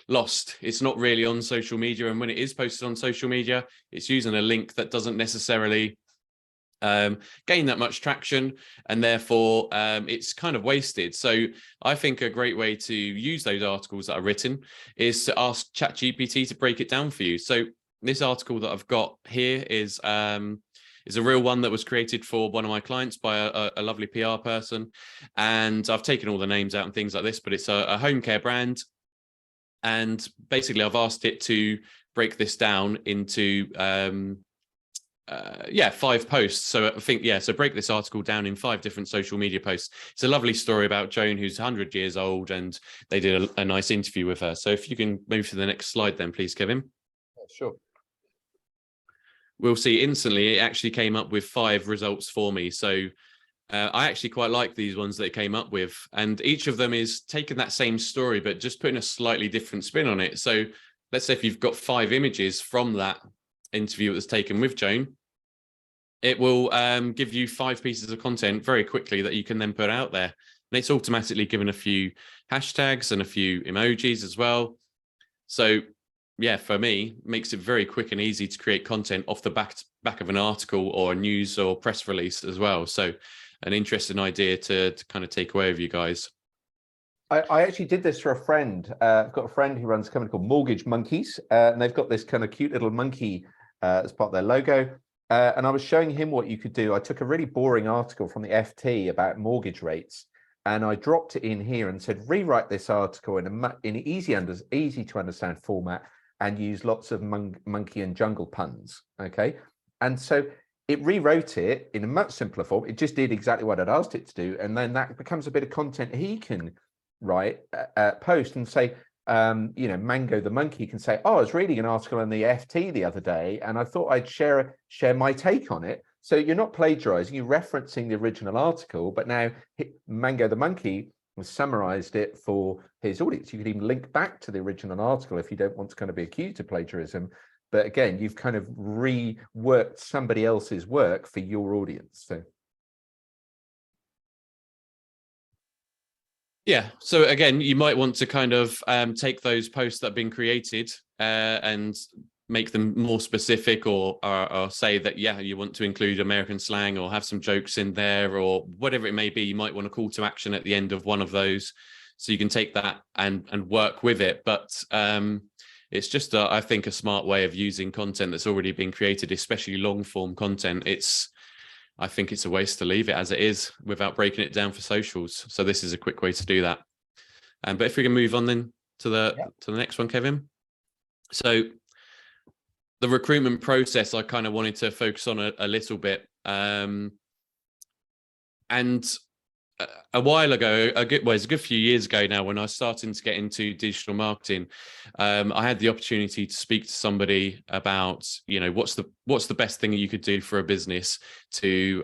lost. It's not really on social media. And when it is posted on social media, it's using a link that doesn't necessarily gain that much traction, and therefore it's kind of wasted. So I think a great way to use those articles that are written is to ask ChatGPT to break it down for you. So this article that I've got here is a real one that was created for one of my clients by a lovely PR person. And I've taken all the names out and things like this, but it's a home care brand. And basically I've asked it to break this down into 5 posts. So I think, so break this article down in 5 different social media posts. It's a lovely story about Joan, who's 100 years old, and they did a nice interview with her. So if you can move to the next slide then, please, Kevin. Sure. We'll see instantly it actually came up with 5 results for me. So I actually quite like these ones that it came up with. And each of them is taking that same story, but just putting a slightly different spin on it. So let's say if you've got 5 images from that interview that was taken with Joan, it will give you 5 pieces of content very quickly that you can then put out there. And it's automatically given a few hashtags and a few emojis as well. So yeah, for me, makes it very quick and easy to create content off the back of an article or a news or press release as well. So an interesting idea to kind of take away with you guys. I actually did this for a friend. I've got a friend who runs a company called Mortgage Monkeys, and they've got this kind of cute little monkey as part of their logo. And I was showing him what you could do. I took a really boring article from the FT about mortgage rates, and I dropped it in here and said, rewrite this article in an easy to understand format, and use lots of monkey and jungle puns. Okay. And so it rewrote it in a much simpler form. It just did exactly what I'd asked it to do. And then that becomes a bit of content he can write, post and say, Mango the monkey can say, oh, I was reading an article in the FT the other day, and I thought I'd share my take on it. So you're not plagiarizing, you're referencing the original article, but now Mango the monkey has summarized it for his audience. You could even link back to the original article if you don't want to kind of be accused of plagiarism. But again, you've kind of reworked somebody else's work for your audience. So. Yeah. So again, you might want to kind of take those posts that have been created and make them more specific, or say that, you want to include American slang or have some jokes in there, or whatever it may be. You might want a call to action at the end of one of those, so you can take that and work with it. But it's just, I think, a smart way of using content that's already been created, especially long form content. I think it's a waste to leave it as it is without breaking it down for socials. So this is a quick way to do that. But if we can move on then to the next one, Kevin. So the recruitment process, I kind of wanted to focus on a little bit. And a while ago, it's a good few years ago now, when I was starting to get into digital marketing, I had the opportunity to speak to somebody about, what's the best thing you could do for a business to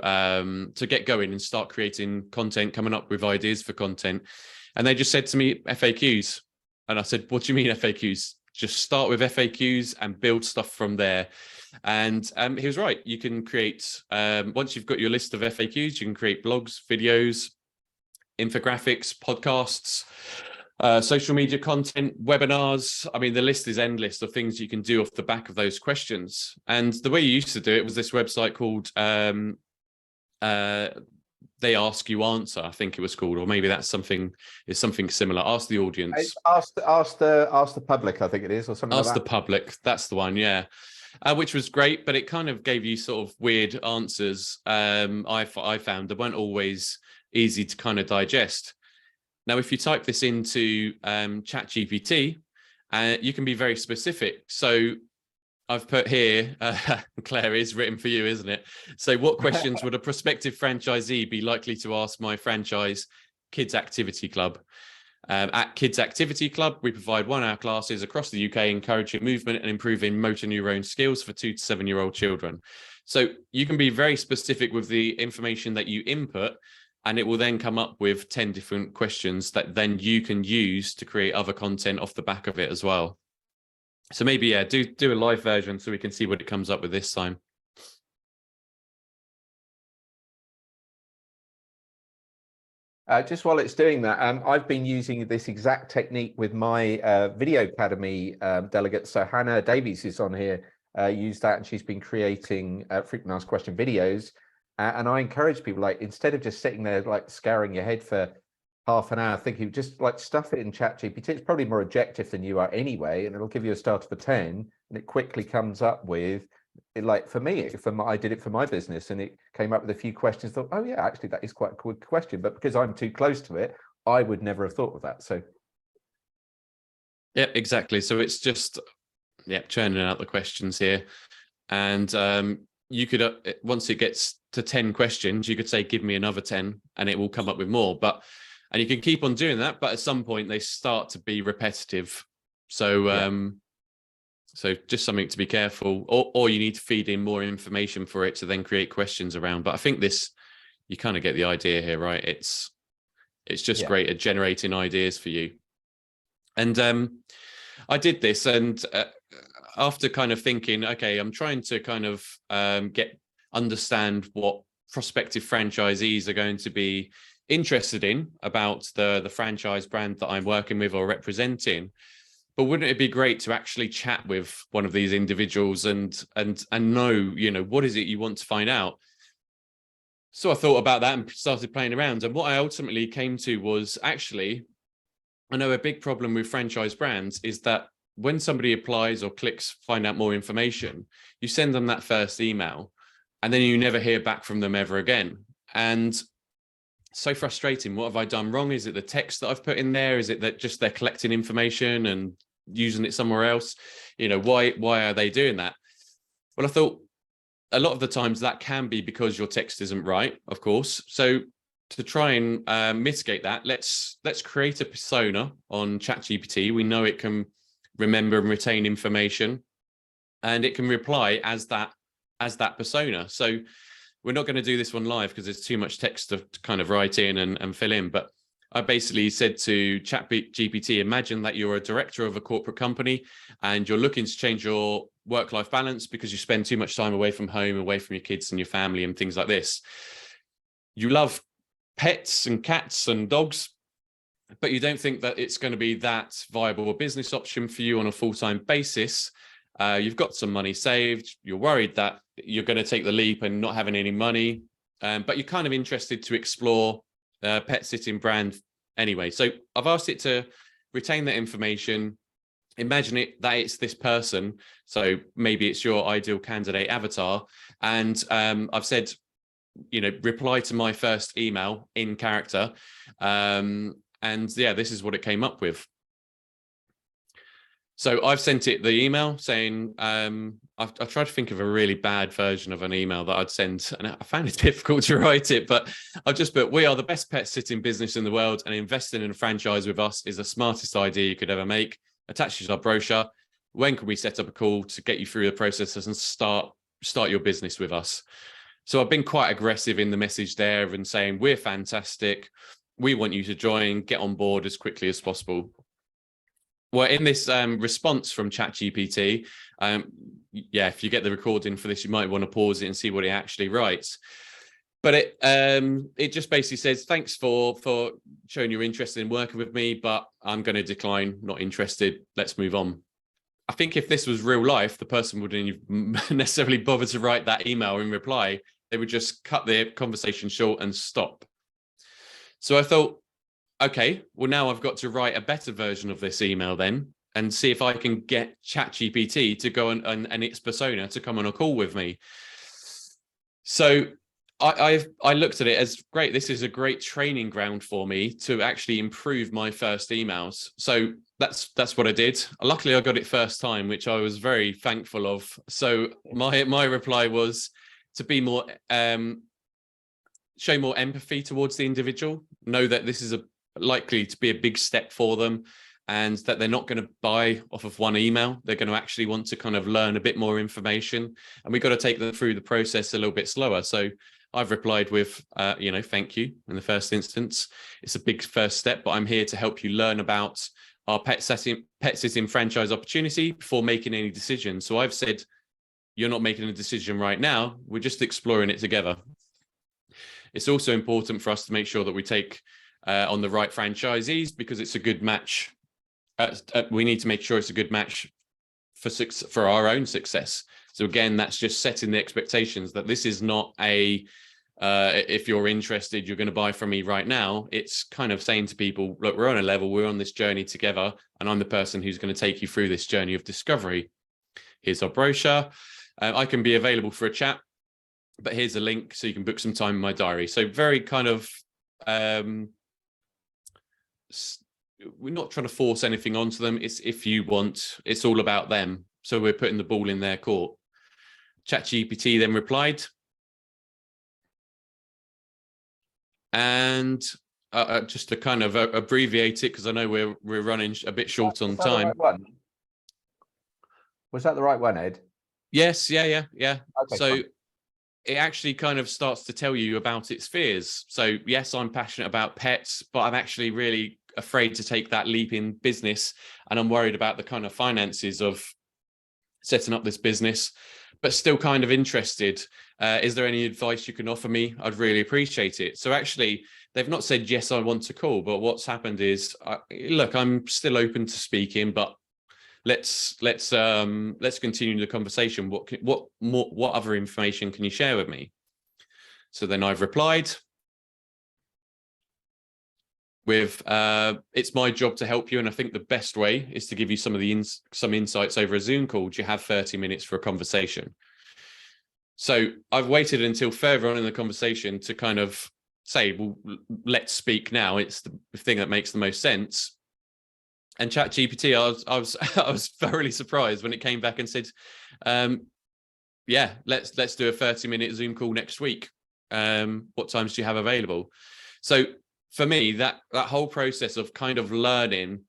get going and start creating content, coming up with ideas for content. And they just said to me, FAQs. And I said, what do you mean FAQs? Just start with FAQs and build stuff from there. And he was right. You can create, once you've got your list of FAQs, you can create blogs, videos, infographics, podcasts, social media content, webinars. I mean, the list is endless of things you can do off the back of those questions. And the way you used to do it was this website called They Ask You Answer, I think it was called, or maybe that's something similar. Ask the audience. It's ask the public, I think it is, or something like that. Ask the public, that's the one, yeah. Which was great, but it kind of gave you sort of weird answers. I found they weren't always easy to kind of digest. Now, if you type this into Chat GPT, you can be very specific. So I've put here, Claire, is written for you, isn't it? So what questions would a prospective franchisee be likely to ask my franchise Kids Activity Club? At Kids Activity Club, we provide 1-hour classes across the UK, encouraging movement and improving motor neuron skills for 2 to 7-year-old children. So you can be very specific with the information that you input, and it will then come up with 10 different questions that then you can use to create other content off the back of it as well. So maybe, do a live version so we can see what it comes up with this time. Just while it's doing that, I've been using this exact technique with my Video Academy delegates. So Hannah Davies is on here, used that, and she's been creating frequent asked question videos. And I encourage people, like, instead of just sitting there like scouring your head for half an hour thinking, just like stuff it in Chat GPT. It's probably more objective than you are anyway, and it'll give you a starter for 10. and it quickly comes up with it. Like for me, I did it for my business, and it came up with a few questions. Thought, oh yeah, actually that is quite a good question, but because I'm too close to it, I would never have thought of that. So yeah, exactly. So it's just churning out the questions here, and you could once it gets to 10 questions, you could say, give me another 10, and it will come up with more. And you can keep on doing that, but at some point they start to be repetitive. So so just something to be careful, or you need to feed in more information for it to then create questions around. But I think you kind of get the idea here, right? It's just great at generating ideas for you. And I did this, and after kind of thinking, okay, I'm trying to kind of understand what prospective franchisees are going to be interested in about the franchise brand that I'm working with or representing. But wouldn't it be great to actually chat with one of these individuals and know, what is it you want to find out? So I thought about that and started playing around. And what I ultimately came to was, actually, I know a big problem with franchise brands is that when somebody applies or clicks find out more information, you send them that first email and then you never hear back from them ever again. And so frustrating. What have I done wrong? Is it the text that I've put in there? Is it that just they're collecting information and using it somewhere else? Why are they doing that? Well, I thought a lot of the times that can be because your text isn't right, of course. So to try and mitigate that, let's create a persona on Chat GPT. We know it can remember and retain information, and it can reply as that persona. So we're not going to do this one live because there's too much text to kind of write in and fill in. But I basically said to Chat GPT, imagine that you're a director of a corporate company and you're looking to change your work-life balance because you spend too much time away from home, away from your kids and your family and things like this. You love pets and cats and dogs, but you don't think that it's going to be that viable a business option for you on a full-time basis. You've got some money saved. You're worried that you're going to take the leap and not having any money, but you're kind of interested to explore pet sitting brand anyway. So I've asked it to retain that information. Imagine that it's this person. So maybe it's your ideal candidate avatar. And I've said, reply to my first email in character. And this is what it came up with. So I've sent it the email saying, I've tried to think of a really bad version of an email that I'd send, and I found it difficult to write it, but I've just put, we are the best pet sitting business in the world, and investing in a franchise with us is the smartest idea you could ever make. Attaches our brochure. When can we set up a call to get you through the processes and start your business with us? So I've been quite aggressive in the message there and saying, we're fantastic. We want you to join, get on board as quickly as possible. Well, in this response from ChatGPT, if you get the recording for this, you might want to pause it and see what it actually writes. But it just basically says, thanks for showing you're interested in working with me, but I'm going to decline, not interested. Let's move on. I think if this was real life, the person wouldn't necessarily bother to write that email in reply. They would just cut their conversation short and stop. So I thought, okay, well, now I've got to write a better version of this email then and see if I can get ChatGPT to go and its persona to come on a call with me. So I looked at it as, great, this is a great training ground for me to actually improve my first emails. So that's what I did. Luckily, I got it first time, which I was very thankful of. So my reply was to be more, show more empathy towards the individual, know that this is likely to be a big step for them, and that they're not going to buy off of one email. They're going to actually want to kind of learn a bit more information, and we've got to take them through the process a little bit slower. So I've replied with, thank you in the first instance. It's a big first step, but I'm here to help you learn about our pet sitting franchise opportunity before making any decisions. So I've said, you're not making a decision right now. We're just exploring it together. It's also important for us to make sure that we take on the right franchisees, because it's a good match. We need to make sure it's a good match for our own success. So again, that's just setting the expectations that this is not a, if you're interested, you're going to buy from me right now. It's kind of saying to people, look, we're on a level, we're on this journey together, and I'm the person who's going to take you through this journey of discovery. here's our brochure. I can be available for a chat, but here's a link so you can book some time in my diary. So very kind of, we're not trying to force anything onto them. It's if you want, it's all about them. So we're putting the ball in their court. Chat GPT then replied. And just to kind of abbreviate it, because I know we're running a bit short on time. Right one? Was that the right one, Ed? Yes, yeah. Okay, So fine. it actually kind of starts to tell you about its fears. So yes, I'm passionate about pets, but I'm actually really afraid to take that leap in business. And I'm worried about the kind of finances of setting up this business, but still kind of interested. Is there any advice you can offer me? I'd really appreciate it. So actually, they've not said, yes, I want to call, but what's happened is, look, I'm still open to speaking, but let's continue the conversation. What other information can you share with me? So then I've replied with, it's my job to help you, and I think the best way is to give you some of the some insights over a Zoom call. Do you have 30 minutes for a conversation? So I've waited until further on in the conversation to kind of say, well, let's speak now. It's the thing that makes the most sense. And Chat GPT, I was thoroughly surprised when it came back and said, yeah, let's do a 30-minute Zoom call next week. What times do you have available? So for me, that whole process of kind of learning,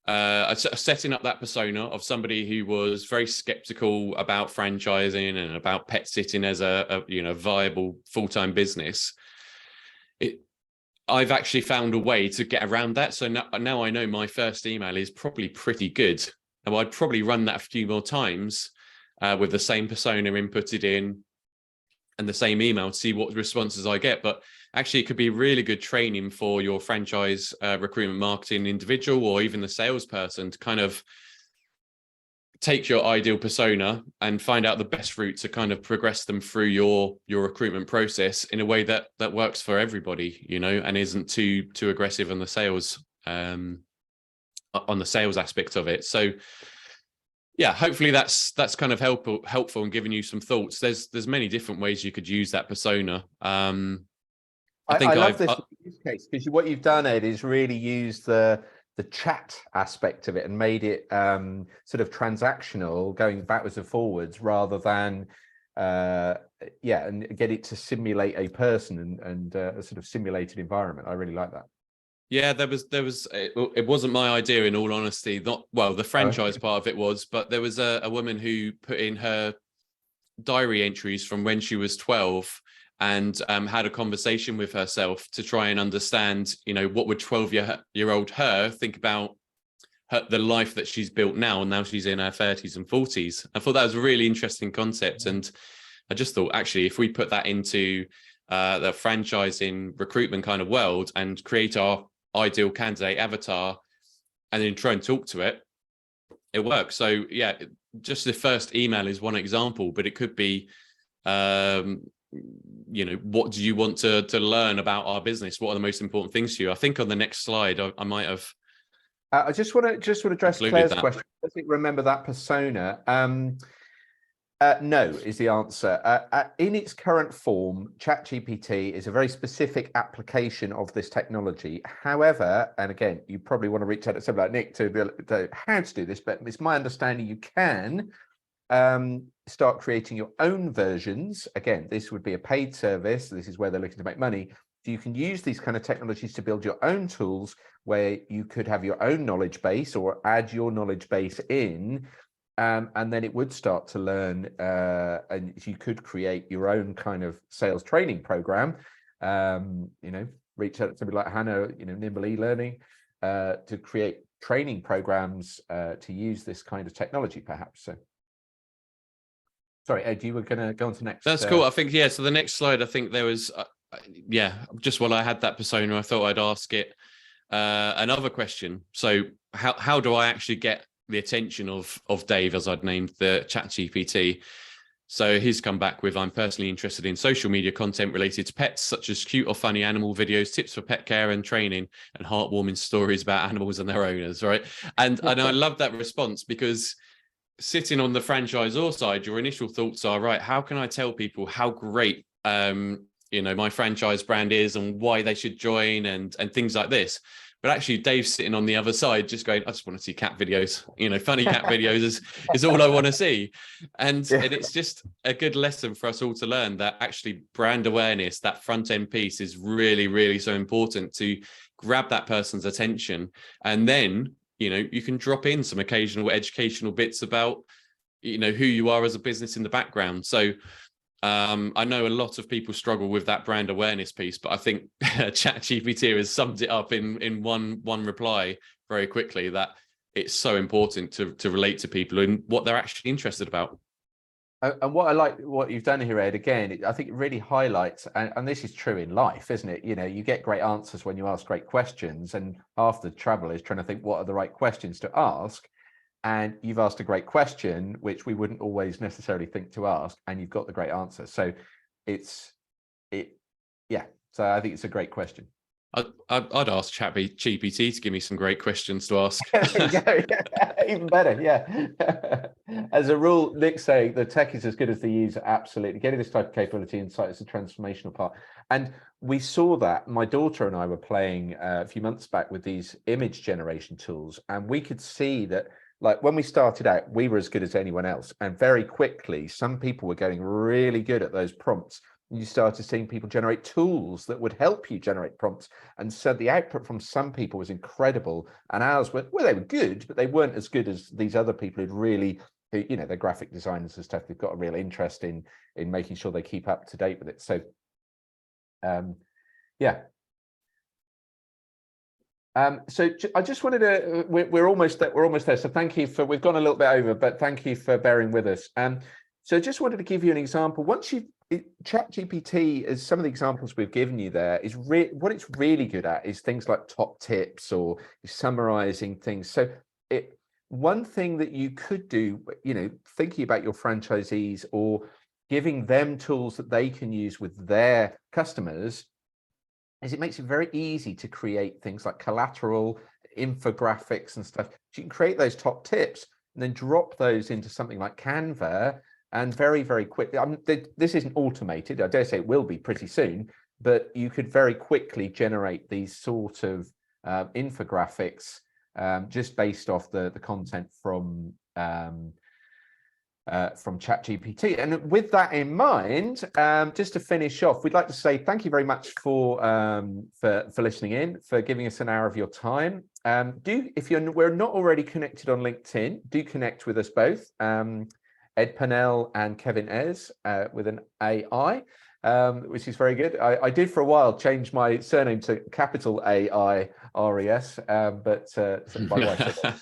setting up that persona of somebody who was very skeptical about franchising and about pet sitting as a viable full-time business, I've actually found a way to get around that. So now I know my first email is probably pretty good. And I'd probably run that a few more times with the same persona inputted in and the same email to see what responses I get. But actually, it could be really good training for your franchise recruitment marketing individual, or even the salesperson, to kind of take your ideal persona and find out the best route to kind of progress them through your recruitment process in a way that works for everybody, and isn't too aggressive on the sales aspect of it. So yeah, hopefully that's kind of helpful and giving you some thoughts. There's many different ways you could use that persona. I love this use case, because what you've done, Ed, is really use the chat aspect of it and made it sort of transactional, going backwards and forwards, rather than and get it to simulate a person and a sort of simulated environment. I really like that. Yeah, it wasn't my idea, in all honesty. The franchise part of it was, but there was a woman who put in her diary entries from when she was 12 and had a conversation with herself to try and understand, what would 12-year-old her think about the life that she's built now, and now she's in her 30s and 40s. I thought that was a really interesting concept, and I just thought, actually, if we put that into the franchising recruitment kind of world and create our ideal candidate avatar and then try and talk to it, it works. So yeah, just the first email is one example, but it could be what do you want to learn about our business? What are the most important things to you? I think on the next slide, I might have. I just want to address Claire's question. I think, remember that persona. No is the answer. In its current form, Chat GPT is a very specific application of this technology. However, and again, you probably want to reach out to somebody like Nick to how to do this, but it's my understanding you can start creating your own versions. Again, this would be a paid service. This is where they're looking to make money. So you can use these kind of technologies to build your own tools where you could have your own knowledge base or add your knowledge base in, and then it would start to learn, and you could create your own kind of sales training program. Reach out to somebody like Hannah, Nimble e-learning, to create training programs to use this kind of technology, perhaps. So. Sorry, Ed, you were going to go on to next. That's cool. I think, so the next slide, I think there was, just while I had that persona, I thought I'd ask it another question. So how do I actually get the attention of Dave, as I'd named the Chat GPT? So he's come back with, I'm personally interested in social media content related to pets, such as cute or funny animal videos, tips for pet care and training, and heartwarming stories about animals and their owners, right? And I love that response, because sitting on the franchisor side, your initial thoughts are, right, how can I tell people how great my franchise brand is and why they should join and things like this. But actually Dave's sitting on the other side just going, I just want to see cat videos, funny cat videos is all I want to see. And it's just a good lesson for us all to learn that actually brand awareness, that front end piece is really, really so important to grab that person's attention. And then, you can drop in some occasional educational bits about, who you are as a business in the background. So I know a lot of people struggle with that brand awareness piece, but I think Chat GPT has summed it up in one reply very quickly, that it's so important to relate to people and what they're actually interested about. And what I like what you've done here, Ed, again, I think it really highlights, and this is true in life, isn't it? You get great answers when you ask great questions, and half the trouble is trying to think what are the right questions to ask. And you've asked a great question, which we wouldn't always necessarily think to ask, and you've got the great answer. So so I think it's a great question. I'd ask Chat GPT to give me some great questions to ask. There you go. Yeah, even better, yeah. As a rule, Nick's saying the tech is as good as the user. Absolutely. Getting this type of capability insight is a transformational part. And we saw that. My daughter and I were playing a few months back with these image generation tools, and we could see that, like, when we started out, we were as good as anyone else. And very quickly, some people were getting really good at those prompts. You started seeing people generate tools that would help you generate prompts. And so the output from some people was incredible. And ours were, well, they were good, but they weren't as good as these other people who'd really, they're graphic designers and stuff. They've got a real interest in making sure they keep up to date with it. So, yeah. So I just wanted to, we're almost there. So thank you we've gone a little bit over, but thank you for bearing with us. So just wanted to give you an example. Once Chat GPT, as some of the examples we've given you there, is what it's really good at is things like top tips or summarizing things. So one thing that you could do, thinking about your franchisees or giving them tools that they can use with their customers, is it makes it very easy to create things like collateral, infographics and stuff. So you can create those top tips and then drop those into something like Canva, and very, very quickly, this isn't automated, I dare say it will be pretty soon, but you could very quickly generate these sort of infographics just based off the content from Chat GPT. And with that in mind, just to finish off, we'd like to say thank you very much for listening in, for giving us an hour of your time. If we're not already connected on LinkedIn, do connect with us both, Ed Purnell and Cadenz with an AI, which is very good. I did for a while change my surname to capital AIRES, but my wife said that's a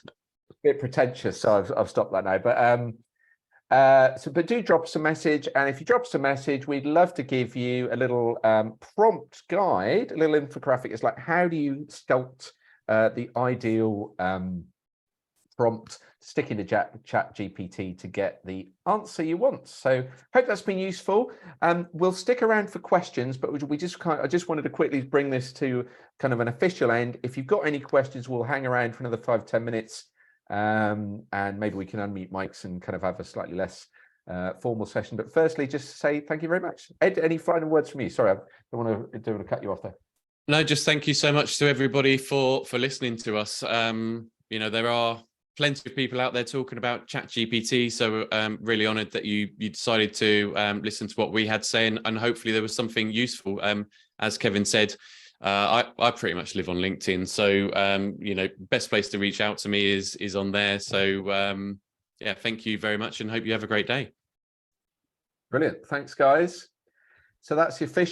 bit pretentious, so I've stopped that now. But but do drop us a message, and if you drop us a message, we'd love to give you a little prompt guide, a little infographic. It's like, how do you sculpt the ideal prompt, stick into Chat GPT to get the answer you want. So hope that's been useful. We'll stick around for questions, but I just wanted to quickly bring this to kind of an official end. If you've got any questions, we'll hang around for another 5-10 minutes. And maybe we can unmute mics and kind of have a slightly less formal session. But firstly, just say thank you very much. Ed, any final words from you? Sorry, I don't want to cut you off there. No, just thank you so much to everybody for listening to us. There are plenty of people out there talking about Chat GPT, so really honoured that you decided to listen to what we had to say, and hopefully there was something useful. As Kevin said, I pretty much live on LinkedIn, so best place to reach out to me is on there. So yeah, thank you very much, and hope you have a great day. Brilliant, thanks guys. So that's the official